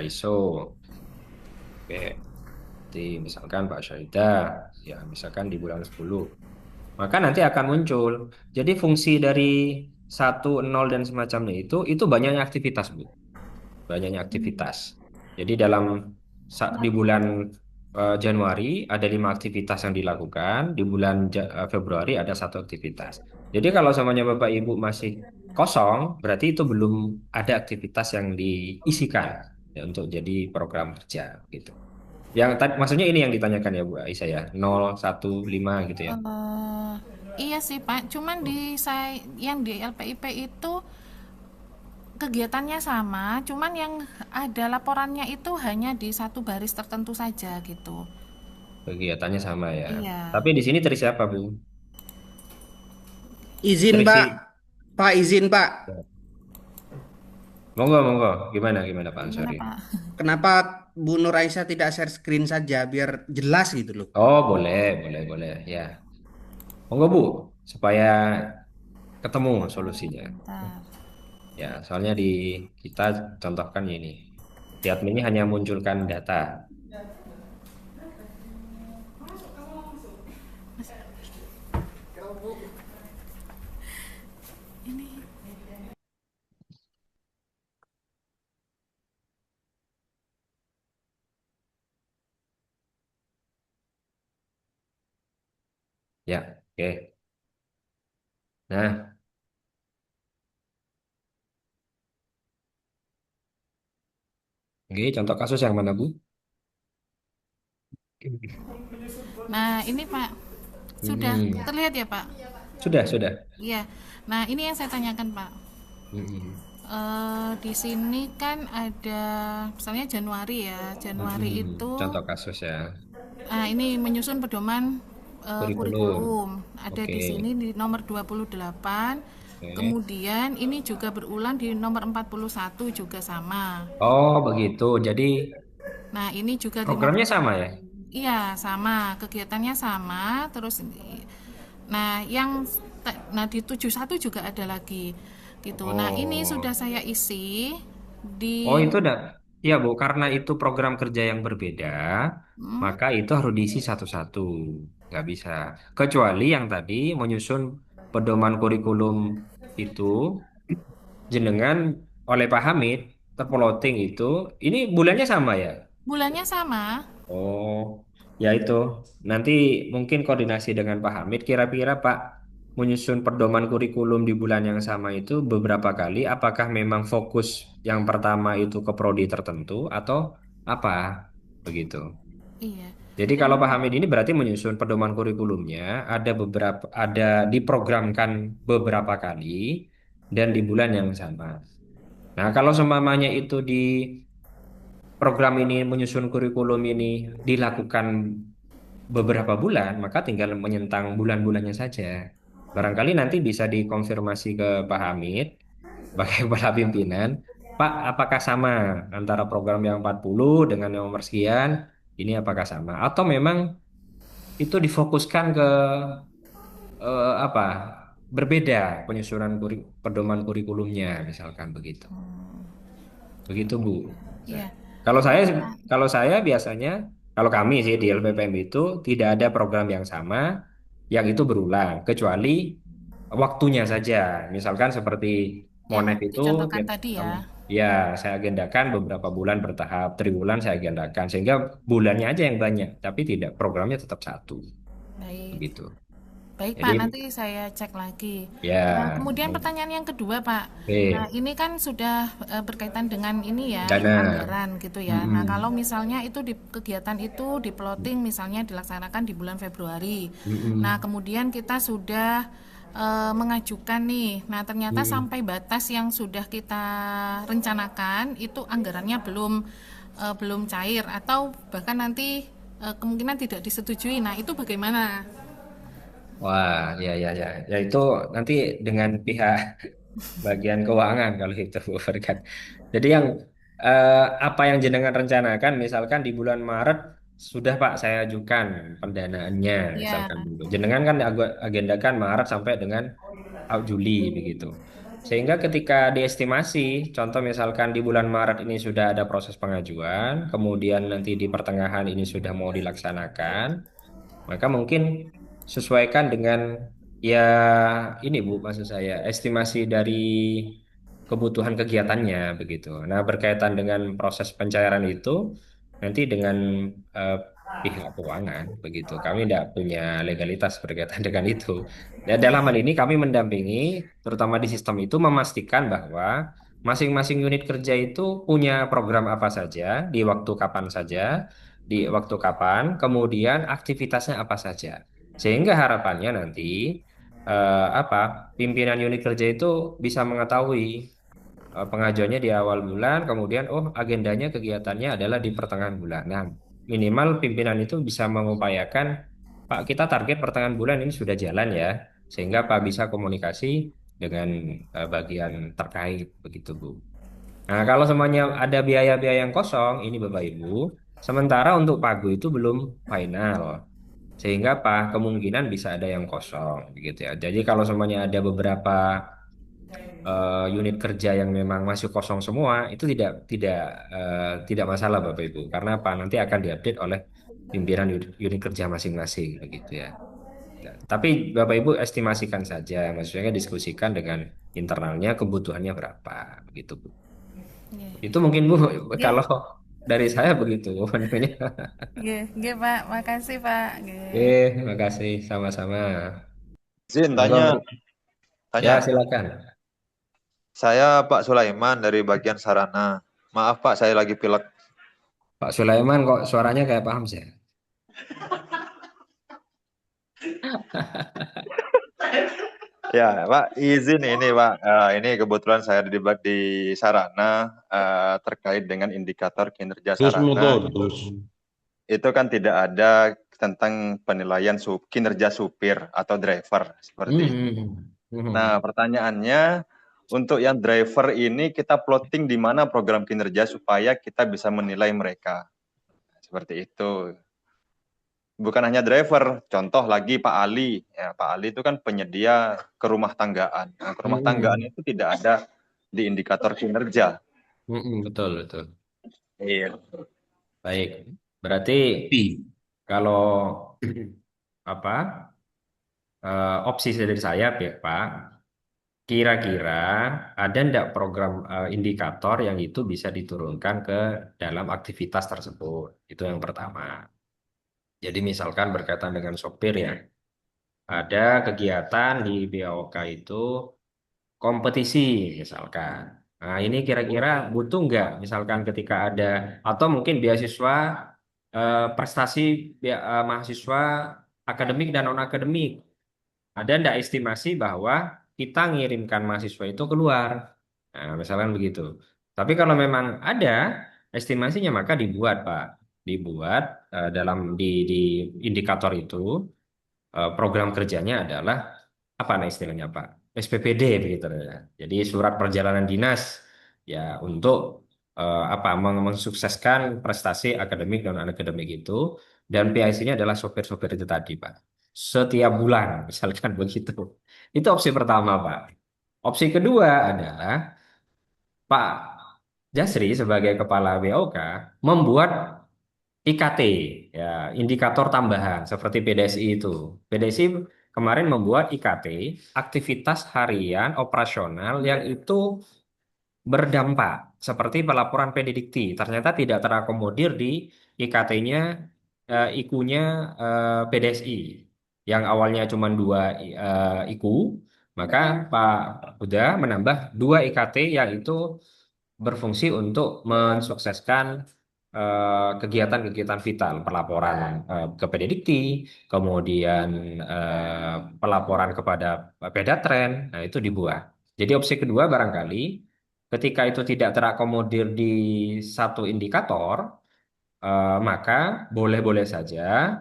ISO, oke, misalkan Pak Syahidah, ya misalkan di bulan 10. Maka nanti akan muncul. Jadi fungsi dari 1, 0 dan semacamnya itu banyaknya aktivitas, Bu. Banyaknya aktivitas. Jadi di bulan Januari ada 5 aktivitas yang dilakukan, di bulan Februari ada 1 aktivitas. Jadi kalau samanya Bapak Ibu masih kosong, berarti itu belum ada aktivitas yang diisikan ya, untuk jadi program kerja gitu. Yang tadi maksudnya ini yang ditanyakan ya Bu Aisyah ya, 0, 1, 5 gitu ya. eh iya sih, Pak. Cuman di saya yang di LPIP itu kegiatannya sama, cuman yang ada laporannya itu hanya di satu baris tertentu saja gitu. Kegiatannya sama ya. Iya. Tapi di sini terisi apa Bu? Izin Pak, Terisi. Pak izin Pak. Monggo, monggo. Gimana, gimana Pak Gimana, Ansori? Pak? Kenapa Bu Nur Aisyah tidak share screen saja biar jelas gitu loh. Oh, boleh, boleh, boleh. Ya, monggo Bu, supaya ketemu solusinya. Bentar. Ya, soalnya di kita contohkan ini. Di admin ini hanya munculkan data. Ya, oke. Nah, oke, contoh kasus yang mana Bu? Nah, ini Pak, sudah Hmm, terlihat ya Pak? sudah, sudah. Iya. Nah, ini yang saya tanyakan Pak. Hmm, Di sini kan ada, misalnya Januari ya. Januari itu, contoh kasus ya. ini menyusun pedoman Kurikulum. kurikulum. Ada Oke, di sini di nomor 28. oke. Kemudian ini juga berulang di nomor 41 juga sama. Oh, begitu. Jadi Nah, ini juga programnya sama ya? iya, sama, kegiatannya sama, terus nah nah di 71 juga ada lagi gitu. Nah, ini sudah Oh. saya isi Oh di itu udah, ya Bu, karena itu program kerja yang berbeda, hmm, maka itu harus diisi satu-satu, nggak bisa. Kecuali yang tadi menyusun pedoman kurikulum itu jenengan oleh Pak Hamid terploting itu, ini bulannya sama ya? Bulannya sama. Oh, ya itu. Nanti mungkin koordinasi dengan Pak Hamid, kira-kira Pak menyusun pedoman kurikulum di bulan yang sama itu beberapa kali, apakah memang fokus yang pertama itu ke prodi tertentu atau apa? Begitu. Iya. Jadi Dan kalau Pak Hamid ini berarti menyusun pedoman kurikulumnya ada diprogramkan beberapa kali dan di bulan yang sama. Nah, kalau seumpamanya itu di program ini menyusun kurikulum ini dilakukan beberapa bulan, maka tinggal menyentang bulan-bulannya saja. Barangkali nanti bisa dikonfirmasi ke Pak Hamid sebagai kepala pimpinan, Pak, apakah sama antara program yang 40 dengan yang nomor sekian, ini apakah sama? Atau memang itu difokuskan ke apa? Berbeda penyusunan pedoman kurikulumnya, misalkan begitu. Begitu, Bu. Ya. iya. Kalau saya Nah, kalau saya biasanya kalau kami sih di LPPM itu tidak ada program yang sama yang itu berulang kecuali waktunya saja. Misalkan seperti yang Monef itu dicontohkan ya, tadi ya. ya saya agendakan beberapa bulan bertahap, triwulan saya agendakan sehingga bulannya aja yang banyak, tapi tidak programnya tetap satu Baik. begitu. Baik Jadi Pak, nanti saya cek lagi. Nah, ya kemudian pertanyaan yang kedua Pak. Nah, oke, ini kan sudah berkaitan dengan ini ya, dana. anggaran gitu ya. Nah, kalau Mm-mm. misalnya itu di kegiatan itu di plotting misalnya dilaksanakan di bulan Februari. Nah, Mm-mm. kemudian kita sudah mengajukan nih. Nah, ternyata Mm-mm. sampai batas yang sudah kita rencanakan itu anggarannya belum cair atau bahkan nanti kemungkinan tidak disetujui. Nah, itu bagaimana? Wah, ya, ya, ya, ya itu nanti dengan pihak bagian keuangan kalau itu Bu Berkat. Jadi yang eh, apa yang jenengan rencanakan, misalkan di bulan Maret sudah Pak saya ajukan pendanaannya, Ya, misalkan dulu. Jenengan kan agendakan Maret sampai dengan Juli begitu. Sehingga ketika diestimasi, contoh misalkan di bulan Maret ini sudah ada proses pengajuan, kemudian nanti di pertengahan ini sudah mau dilaksanakan, maka mungkin sesuaikan dengan ya ini Bu maksud saya estimasi dari kebutuhan kegiatannya begitu. Nah, berkaitan dengan proses pencairan itu nanti dengan eh, pihak keuangan begitu. Kami tidak punya legalitas berkaitan dengan itu. Dan dalam hal ya, ini kami mendampingi terutama di sistem itu memastikan bahwa masing-masing unit kerja itu punya program apa saja di waktu kapan saja, di waktu kapan, kemudian aktivitasnya apa saja. Sehingga harapannya nanti apa pimpinan unit kerja itu bisa mengetahui pengajuannya di awal bulan, kemudian oh agendanya kegiatannya adalah di pertengahan bulan. Nah, minimal pimpinan itu bisa mengupayakan, Pak kita target pertengahan bulan ini sudah jalan ya, sehingga Pak bisa komunikasi dengan bagian terkait begitu Bu. Nah, kalau semuanya ada biaya-biaya yang kosong, ini Bapak Ibu, sementara untuk Pagu itu belum final. Sehingga apa? Kemungkinan bisa ada yang kosong begitu ya. Jadi kalau semuanya ada beberapa unit kerja yang memang masih kosong semua, itu tidak masalah Bapak Ibu. Karena apa? Nanti akan diupdate oleh pimpinan unit kerja masing-masing begitu ya. Ya, tapi Bapak Ibu estimasikan saja, maksudnya diskusikan dengan internalnya kebutuhannya berapa begitu Bu. ya. Itu mungkin Bu Ya, kalau dari saya begitu. ya, ya Pak, makasih Pak. Ya. Oke, terima kasih sama-sama. Izin Monggo, tanya, ya tanya. silakan. Saya Pak Sulaiman dari bagian sarana. Maaf Pak, saya lagi pilek. Pak Sulaiman kok suaranya kayak paham sih. Ya Pak, izin ini Pak. Ini kebetulan saya di sarana terkait dengan indikator kinerja sarana. Itu kan tidak ada tentang penilaian kinerja supir atau driver seperti itu. Nah, pertanyaannya untuk yang driver ini kita plotting di mana program kinerja supaya kita bisa menilai mereka. Seperti itu. Bukan hanya driver, contoh lagi Pak Ali. Ya, Pak Ali itu kan penyedia kerumah tanggaan. Nah, kerumah tanggaan itu tidak ada di indikator kinerja. Betul, betul. Iya. Baik. Berarti kalau apa opsi dari saya, Pak, kira-kira ada ndak program indikator yang itu bisa diturunkan ke dalam aktivitas tersebut? Itu yang pertama. Jadi misalkan berkaitan dengan sopir ya, ada kegiatan di BAOK itu kompetisi misalkan. Nah, ini kira-kira butuh nggak misalkan ketika ada atau mungkin beasiswa prestasi mahasiswa akademik dan non-akademik. Ada ndak estimasi bahwa kita ngirimkan mahasiswa itu keluar? Nah, misalkan begitu. Tapi kalau memang ada estimasinya maka dibuat, Pak. Dibuat di indikator itu program kerjanya adalah apa nah istilahnya Pak? SPPD begitu ya. Jadi surat perjalanan dinas ya untuk apa mensukseskan prestasi akademik dan non-akademik itu dan PIC-nya adalah sopir-sopir itu tadi Pak. Setiap bulan misalkan begitu. Itu opsi pertama Pak. Opsi kedua adalah Pak Jasri sebagai kepala BOK membuat IKT, ya, indikator tambahan seperti PDSI itu. PDSI kemarin membuat IKT, aktivitas harian operasional yang itu berdampak, seperti pelaporan PDDikti. Ternyata tidak terakomodir di IKT-nya, IQ-nya PDSI, yang awalnya cuma 2 IQ, maka Pak Huda menambah 2 IKT yang itu berfungsi untuk mensukseskan kegiatan-kegiatan vital, pelaporan ke Pedidikti, kemudian pelaporan kepada Pedatren, nah itu dibuat. Jadi opsi kedua barangkali ketika itu tidak terakomodir di satu indikator, maka boleh-boleh saja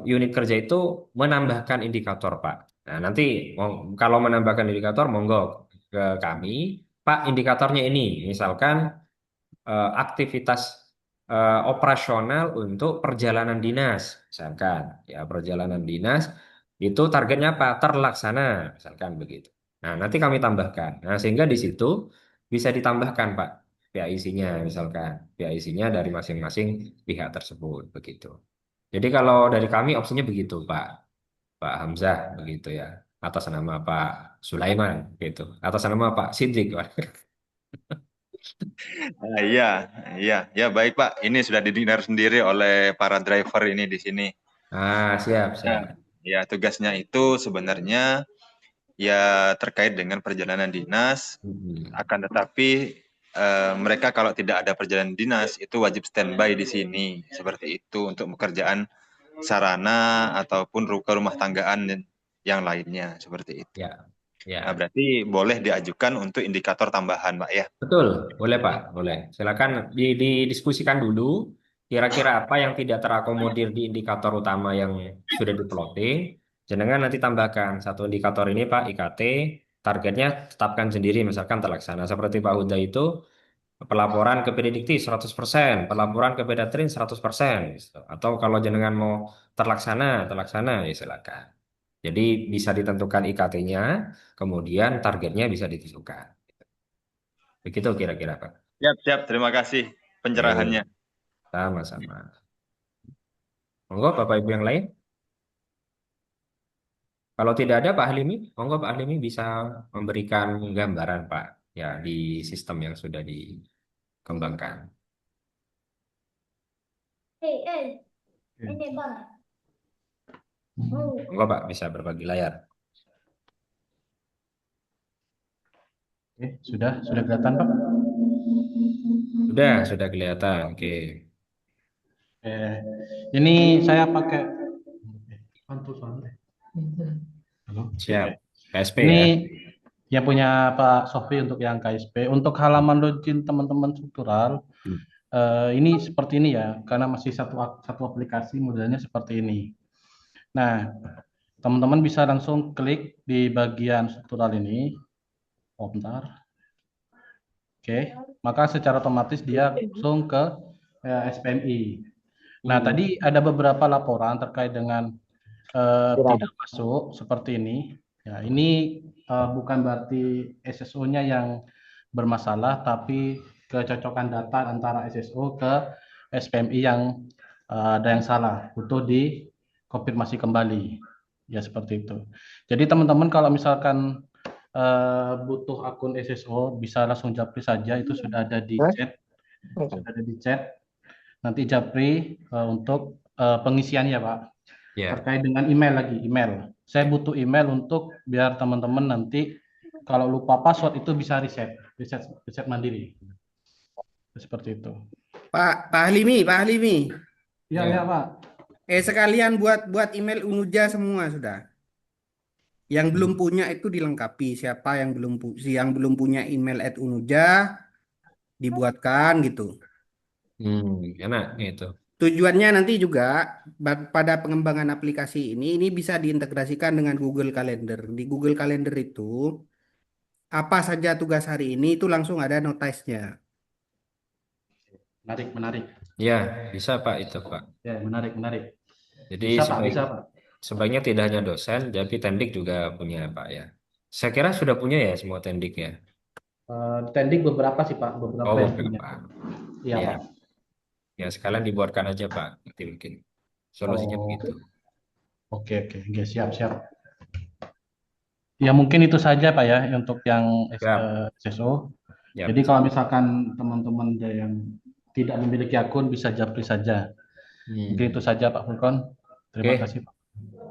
unit kerja itu menambahkan indikator, Pak. Nah, nanti kalau menambahkan indikator, monggo ke kami, Pak, indikatornya ini, misalkan aktivitas operasional untuk perjalanan dinas, misalkan ya perjalanan dinas itu targetnya apa? Terlaksana, misalkan begitu. Nah, nanti kami tambahkan. Nah, sehingga di situ bisa ditambahkan, Pak, PAIC-nya, misalkan PAIC-nya dari masing-masing pihak tersebut, begitu. Jadi kalau dari kami opsinya begitu, Pak, Pak Hamzah, begitu ya. Atas nama Pak Sulaiman, gitu. Atas nama Pak Siddiq. Iya, iya, ya baik Pak. Ini sudah didengar sendiri oleh para driver ini di sini. Ah, siap, siap. Ya, tugasnya itu sebenarnya ya terkait dengan perjalanan dinas. Akan tetapi mereka kalau tidak ada perjalanan dinas itu wajib standby di sini seperti itu untuk pekerjaan sarana ataupun ke rumah tanggaan dan yang lainnya seperti itu. Ya, ya. Nah, berarti boleh diajukan untuk indikator tambahan, Pak ya. Betul, boleh Pak, boleh. Silakan didiskusikan dulu. Kira-kira apa yang tidak terakomodir di indikator utama yang sudah diplotting. Jenengan nanti tambahkan satu indikator ini Pak, IKT. Targetnya tetapkan sendiri, misalkan terlaksana. Seperti Pak Huda itu, pelaporan ke Pedidikti 100%, pelaporan ke Pedatrin 100%. Gitu. Atau kalau jenengan mau terlaksana, terlaksana, ya silakan. Jadi bisa ditentukan IKT-nya, kemudian targetnya bisa ditentukan. Begitu kira-kira, Pak. Siap, siap. Terima kasih pencerahannya. Sama-sama. Monggo Bapak Ibu yang lain. Kalau tidak ada Pak Halimi, monggo Pak Halimi bisa memberikan gambaran Pak ya di sistem yang sudah dikembangkan. Monggo Pak bisa berbagi layar. Oke, sudah kelihatan Pak? Sudah kelihatan. Oke. Ini saya pakai Siap. KSP ini ya. yang punya Pak Sofi untuk yang KSP. Untuk halaman login teman-teman struktural, ini seperti ini ya, karena masih satu aplikasi modelnya seperti ini. Nah, teman-teman bisa langsung klik di bagian struktural ini. Oh, bentar. Oke, maka secara otomatis dia langsung ke SPMI. Nah, tadi ada beberapa laporan terkait dengan tidak masuk seperti ini. Ya, ini bukan berarti SSO-nya yang bermasalah, tapi kecocokan data antara SSO ke SPMI yang ada yang salah, butuh dikonfirmasi kembali. Ya, seperti itu. Jadi teman-teman kalau misalkan butuh akun SSO, bisa langsung japri saja. Itu sudah ada di chat. Sudah ada di chat. Nanti japri untuk pengisiannya, Pak. Ya. Terkait dengan email lagi, email. Saya butuh email untuk biar teman-teman nanti kalau lupa password itu bisa reset mandiri. Seperti itu. Pak Halimi. Iya, ya, Ya. Pak. Sekalian buat email Unuja semua sudah. Yang belum punya itu dilengkapi. Siapa yang belum punya email @unuja dibuatkan gitu. Enak itu. Tujuannya nanti juga pada pengembangan aplikasi ini bisa diintegrasikan dengan Google Calendar. Di Google Calendar itu apa saja tugas hari ini itu langsung ada notice-nya. Menarik. Ya, bisa Pak itu Pak. Ya, menarik. Jadi Bisa, Pak, bisa, Pak. sebaiknya tidak hanya dosen, tapi tendik juga punya Pak ya. Saya kira sudah punya ya semua tendik ya. Tendik beberapa sih, Pak. Beberapa Oh, yang punya. beberapa. Iya, Ya, Pak. ya sekalian dibuatkan aja Pak. Nanti mungkin solusinya Oh, begitu. oke. Oke, siap. Ya, mungkin itu saja, Pak, ya, untuk yang Ya, SSO. ya. Jadi kalau misalkan teman-teman yang tidak memiliki akun bisa japri saja. Mungkin itu saja, Pak Fulkon. Terima Oke, kasih, Pak.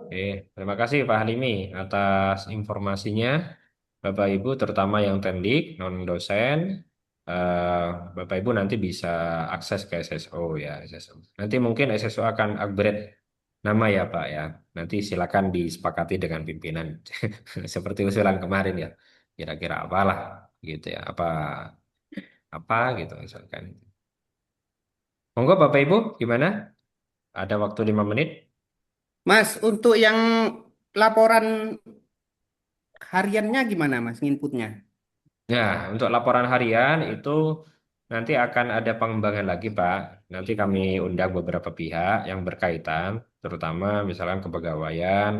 oke. Terima kasih Pak Halimi atas informasinya. Bapak Ibu, terutama yang tendik, non dosen, eh, Bapak Ibu nanti bisa akses ke SSO ya, SSO. Nanti mungkin SSO akan upgrade nama ya Pak ya. Nanti silakan disepakati dengan pimpinan, seperti usulan kemarin ya. Kira-kira apalah gitu ya, apa gitu misalkan. Monggo Bapak Ibu, gimana? Ada waktu 5 menit. Mas, untuk yang laporan hariannya gimana Mas inputnya? Nah, untuk laporan harian itu nanti akan ada pengembangan lagi, Pak. Nanti kami undang beberapa pihak yang berkaitan, terutama misalkan kepegawaian,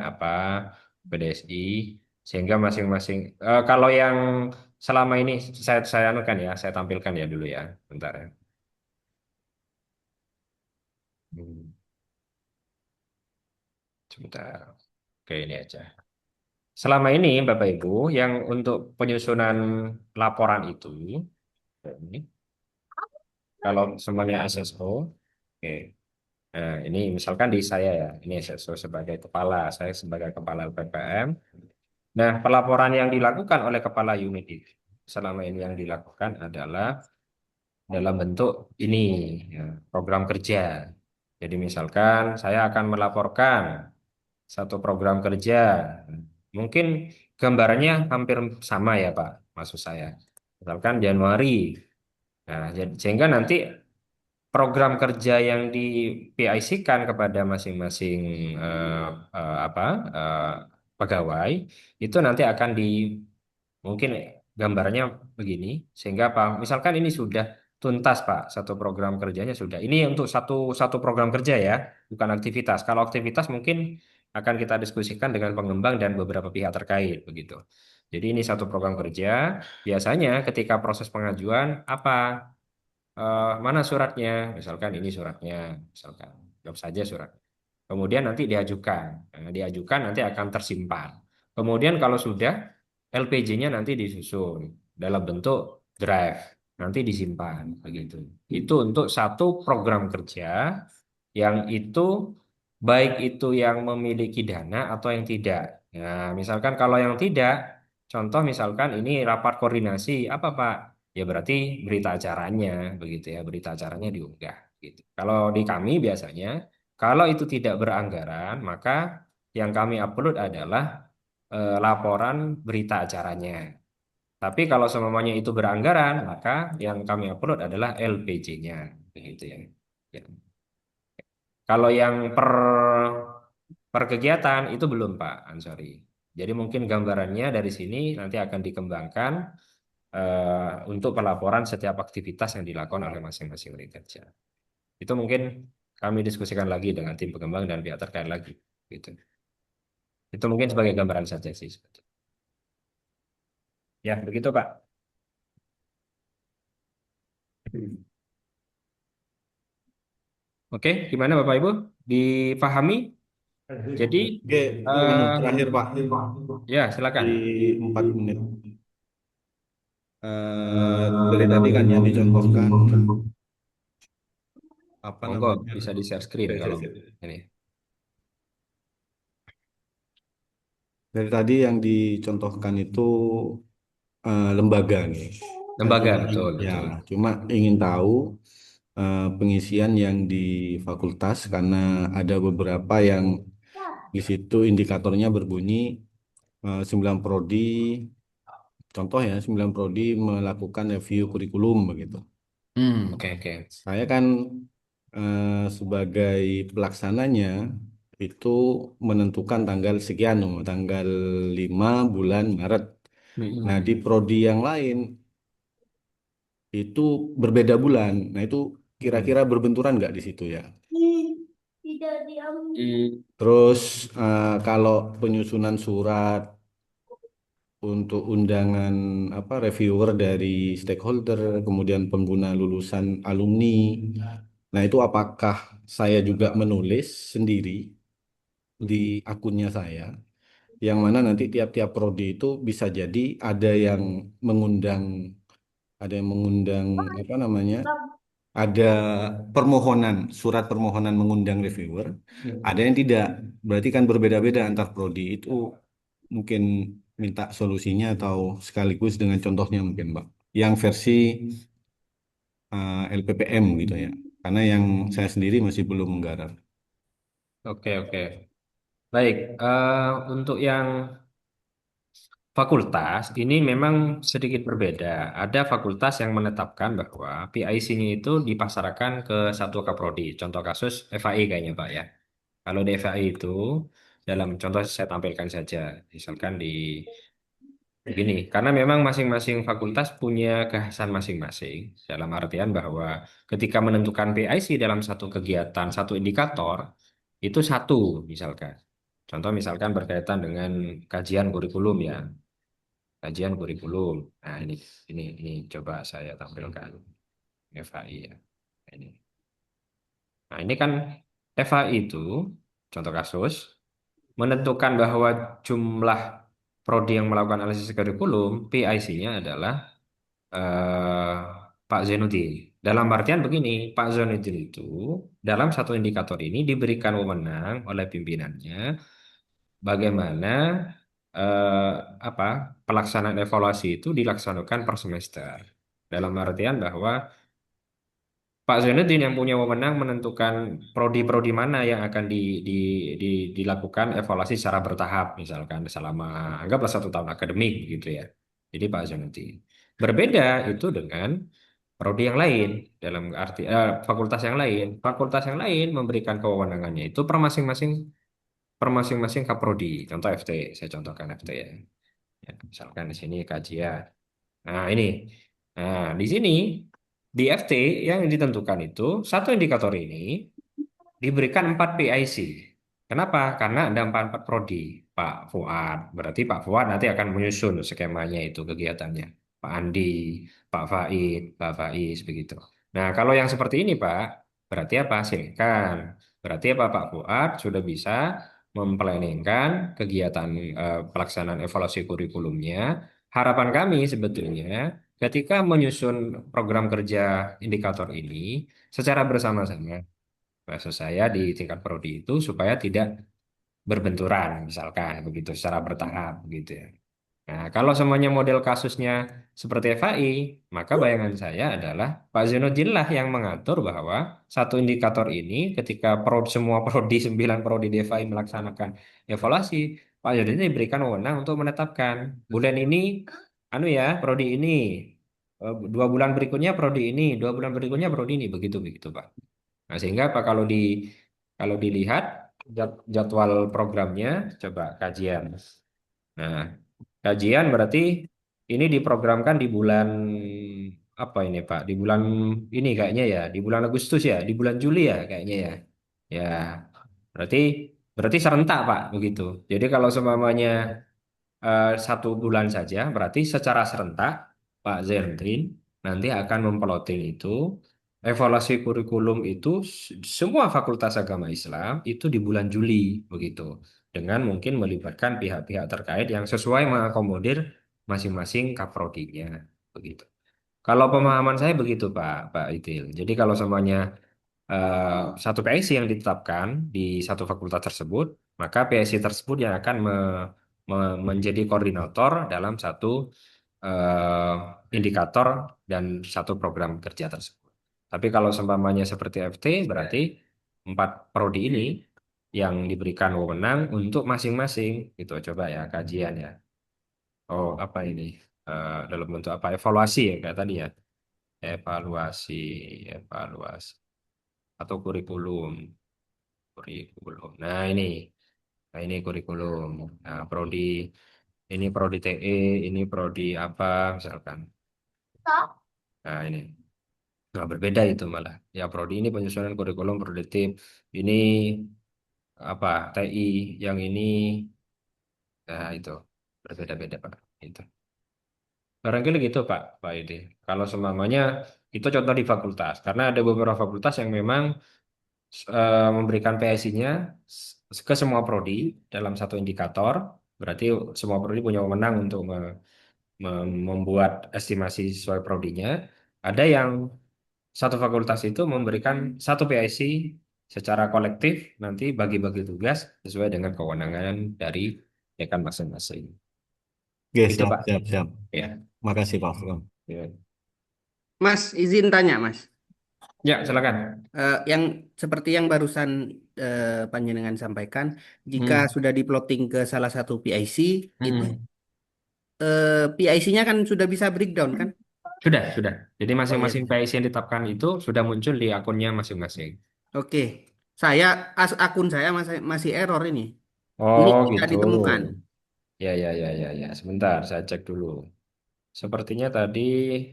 PDSI, sehingga masing-masing. Kalau yang selama ini saya anukan ya, saya tampilkan ya dulu ya, bentar ya. Hmm, Sebentar. Oke, ini aja. Selama ini, Bapak Ibu, yang untuk penyusunan laporan itu, ini, kalau semuanya SSO, oke. Nah, ini misalkan di saya ya, ini SSO sebagai kepala, saya sebagai kepala PPM. Nah, pelaporan yang dilakukan oleh kepala unit itu selama ini yang dilakukan adalah dalam bentuk ini ya, program kerja. Jadi misalkan saya akan melaporkan satu program kerja, mungkin gambarannya hampir sama ya Pak, maksud saya. Misalkan Januari. Nah, sehingga nanti program kerja yang di PIC-kan kepada masing-masing eh, apa eh, pegawai itu nanti akan mungkin gambarnya begini sehingga Pak misalkan ini sudah tuntas Pak satu program kerjanya sudah ini untuk satu satu program kerja ya bukan aktivitas kalau aktivitas mungkin akan kita diskusikan dengan pengembang dan beberapa pihak terkait begitu jadi ini satu program kerja biasanya ketika proses pengajuan apa mana suratnya? Misalkan ini suratnya, misalkan jawab saja surat. Kemudian nanti diajukan. Nah, diajukan nanti akan tersimpan. Kemudian kalau sudah LPJ-nya nanti disusun dalam bentuk drive, nanti disimpan begitu. Itu untuk satu program kerja yang itu baik itu yang memiliki dana atau yang tidak. Nah, misalkan kalau yang tidak, contoh misalkan ini rapat koordinasi apa Pak? Ya berarti berita acaranya begitu ya, berita acaranya diunggah gitu. Kalau di kami biasanya kalau itu tidak beranggaran, maka yang kami upload adalah laporan berita acaranya. Tapi kalau semuanya itu beranggaran, maka yang kami upload adalah LPJ-nya begitu ya. Ya. Kalau yang per kegiatan itu belum Pak Ansori. Jadi mungkin gambarannya dari sini nanti akan dikembangkan untuk pelaporan setiap aktivitas yang dilakukan oleh masing-masing unit kerja. Itu mungkin kami diskusikan lagi dengan tim pengembang dan pihak terkait lagi. Gitu. Itu mungkin sebagai gambaran saja sih. Ya, begitu Pak. Oke, gimana Bapak Ibu? Dipahami? Jadi Oke, eh terakhir Pak, ya silakan. di 4 menit. Dari tadi kan yang dicontohkan apa Monggo namanya? bisa di share screen kalau ini. Dari tadi yang dicontohkan itu lembaga nih. Saya Lembaga, cuma betul, ya betul. cuma ingin tahu pengisian yang di fakultas karena ada beberapa yang di situ indikatornya berbunyi 9 prodi, contoh ya 9 prodi melakukan review kurikulum begitu. Oke, oke. Saya kan sebagai pelaksananya itu menentukan tanggal sekian, tanggal 5 bulan Maret. Nah, di Mm-mm. prodi yang lain itu berbeda bulan. Nah, itu kira-kira berbenturan nggak di situ ya? Hmm, Terus kalau penyusunan surat untuk undangan apa reviewer dari stakeholder, kemudian pengguna lulusan alumni. Nah, itu apakah saya juga menulis sendiri di akunnya saya, yang mana nanti tiap-tiap prodi itu bisa jadi mengundang, ada yang mengundang apa namanya, ada permohonan, surat permohonan mengundang reviewer, ada yang tidak. Berarti kan berbeda-beda antar prodi itu. Mungkin minta solusinya atau sekaligus dengan contohnya mungkin, Mbak. Yang versi LPPM gitu ya. Karena yang saya sendiri masih belum menggarap. oke, oke. Baik, untuk yang fakultas ini memang sedikit berbeda. Ada fakultas yang menetapkan bahwa PIC-nya itu dipasarkan ke satu kaprodi. Contoh kasus FAI kayaknya Pak ya. Kalau di FAI itu dalam contoh saya tampilkan saja, misalkan di begini, karena memang masing-masing fakultas punya kekhasan masing-masing. Dalam artian bahwa ketika menentukan PIC dalam satu kegiatan, satu indikator itu satu misalkan. Contoh misalkan berkaitan dengan kajian kurikulum ya. Kajian kurikulum. Nah, ini coba saya tampilkan FAI ya. Ini. Nah, ini kan FAI itu contoh kasus menentukan bahwa jumlah prodi yang melakukan analisis kurikulum PIC-nya adalah eh, Pak Zainuddin. Dalam artian begini, Pak Zainuddin itu dalam satu indikator ini diberikan wewenang oleh pimpinannya bagaimana eh, apa pelaksanaan evaluasi itu dilaksanakan per semester. Dalam artian bahwa Pak Zainuddin yang punya wewenang menentukan prodi-prodi mana yang akan di, dilakukan evaluasi secara bertahap, misalkan selama anggaplah 1 tahun akademik gitu ya. Jadi Pak Zainuddin. Berbeda itu dengan prodi yang lain dalam arti fakultas yang lain. Fakultas yang lain memberikan kewenangannya itu per masing-masing kaprodi. Contoh FT, saya contohkan FT ya. Ya, misalkan di sini kajian. Nah, ini. Nah, di sini di FT yang ditentukan itu satu indikator ini diberikan 4 PIC. Kenapa? Karena ada empat prodi. Pak Fuad, berarti Pak Fuad nanti akan menyusun skemanya itu kegiatannya. Pak Andi, Pak Faid, Pak Faiz, begitu. Nah, kalau yang seperti ini Pak, berarti apa? Silakan. Berarti apa Pak Fuad sudah bisa memplanningkan kegiatan pelaksanaan evaluasi kurikulumnya. Harapan kami sebetulnya ketika menyusun program kerja indikator ini secara bersama-sama. Maksud saya di tingkat prodi itu supaya tidak berbenturan, misalkan begitu, secara bertahap gitu ya. Nah, kalau semuanya model kasusnya seperti FAI, maka bayangan saya adalah Pak Zainuddin lah yang mengatur bahwa satu indikator ini ketika semua prodi, 9 prodi di FAI melaksanakan evaluasi, Pak Zainuddin diberikan wewenang untuk menetapkan bulan ini, anu ya, prodi ini, 2 bulan berikutnya prodi ini, 2 bulan berikutnya prodi ini, begitu begitu Pak. Nah, sehingga apa kalau dilihat jadwal programnya coba kajian. Nah, kajian berarti ini diprogramkan di bulan apa ini Pak? Di bulan ini kayaknya ya, di bulan Agustus ya, di bulan Juli ya kayaknya ya. Ya, berarti berarti serentak Pak begitu. Jadi kalau seumpamanya 1 bulan saja, berarti secara serentak Pak Zainuddin nanti akan memploting itu evaluasi kurikulum itu semua fakultas agama Islam itu di bulan Juli begitu. Dengan mungkin melibatkan pihak-pihak terkait yang sesuai mengakomodir masing-masing kaprodinya begitu. Kalau pemahaman saya begitu Pak Itil. Jadi kalau semuanya satu PIC yang ditetapkan di satu fakultas tersebut, maka PIC tersebut yang akan menjadi koordinator dalam satu eh, indikator dan satu program kerja tersebut. Tapi kalau seumpamanya seperti FT, berarti 4 prodi ini yang diberikan wewenang untuk masing-masing. Itu coba ya kajian ya. Oh, apa ini? Dalam bentuk apa? Evaluasi ya kayak tadi ya. Evaluasi, evaluasi atau kurikulum, kurikulum. Nah ini kurikulum. Nah, ini prodi TE, ini prodi apa misalkan. Nah ini. Nah, berbeda itu malah. Ya, prodi ini penyusunan kurikulum produktif. Ini apa? TI yang ini, nah itu berbeda-beda Pak. Itu. Barangkali gitu Pak Ide. Kalau semuanya itu contoh di fakultas, karena ada beberapa fakultas yang memang memberikan PSI-nya ke semua prodi dalam satu indikator. Berarti semua prodi punya wewenang untuk membuat estimasi sesuai prodinya. Ada yang satu fakultas itu memberikan satu PIC secara kolektif nanti bagi-bagi tugas sesuai dengan kewenangan dari dekan masing-masing. Oke, Gitu siap, Pak. siap, siap. Ya. Makasih Pak Afgan. Ya, Mas, izin tanya, Mas. ya silakan. Yang seperti yang barusan panjenengan sampaikan, jika Hmm. sudah diploting ke salah satu PIC, itu Hmm. PIC-nya kan sudah bisa breakdown kan? Sudah. Jadi Oh iya. masing-masing PIC yang ditetapkan itu sudah muncul di akunnya masing-masing. Oke. Saya akun saya masih error ini. Ini Oh tidak gitu. ditemukan. Ya. Sebentar, saya cek dulu. Sepertinya tadi,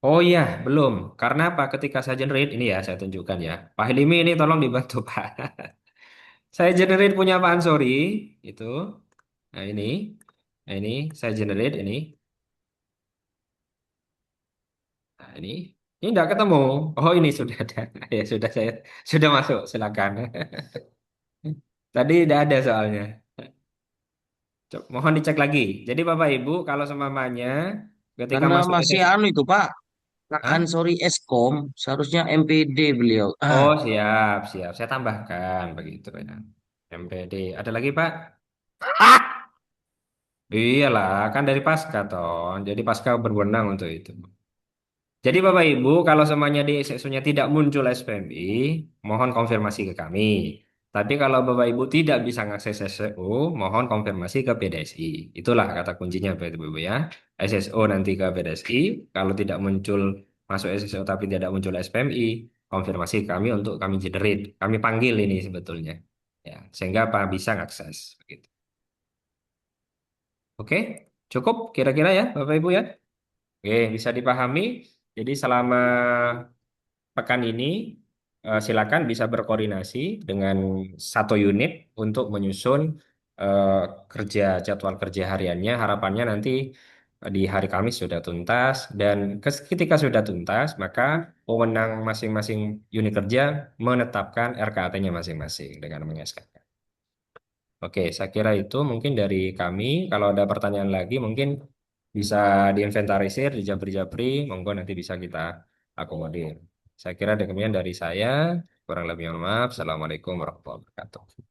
oh iya, belum. Karena apa? Ketika saya generate, ini ya saya tunjukkan ya. Pak Hilimi ini tolong dibantu Pak. Saya generate punya Pak Ansori, itu. Nah ini saya generate ini. Nah ini enggak ketemu. Oh ini sudah ada. Ya sudah masuk. Silakan. Tadi tidak ada soalnya. Mohon dicek lagi. Jadi Bapak Ibu, kalau seumpamanya ketika Karena masuk masih anu itu Pak, Pak Hah? Ansori Eskom, seharusnya MPD beliau. Oh siap. Saya tambahkan begitu ya. MPD. Ada lagi Pak? Iyalah, kan dari Pasca toh. Jadi Pasca berwenang untuk itu. Jadi Bapak Ibu, kalau semuanya di SSO-nya tidak muncul SPMI, mohon konfirmasi ke kami. Tapi kalau Bapak Ibu tidak bisa mengakses SSO, mohon konfirmasi ke PDSI. Itulah kata kuncinya Bapak Ibu ya. SSO nanti ke PDSI, kalau tidak muncul masuk SSO tapi tidak muncul SPMI, konfirmasi ke kami untuk kami generate. Kami panggil ini sebetulnya. Ya, sehingga Pak bisa mengakses begitu. Oke, cukup kira-kira ya Bapak Ibu ya. Oke, bisa dipahami. Jadi selama pekan ini silakan bisa berkoordinasi dengan satu unit untuk menyusun eh, jadwal kerja hariannya. Harapannya nanti di hari Kamis sudah tuntas dan ketika sudah tuntas maka pemenang masing-masing unit kerja menetapkan RKAT-nya masing-masing dengan mengeskan. Oke, saya kira itu mungkin dari kami. Kalau ada pertanyaan lagi mungkin bisa diinventarisir, dijabri-jabri, monggo nanti bisa kita akomodir. Saya kira demikian dari saya. Kurang lebih mohon maaf. Assalamualaikum warahmatullahi wabarakatuh.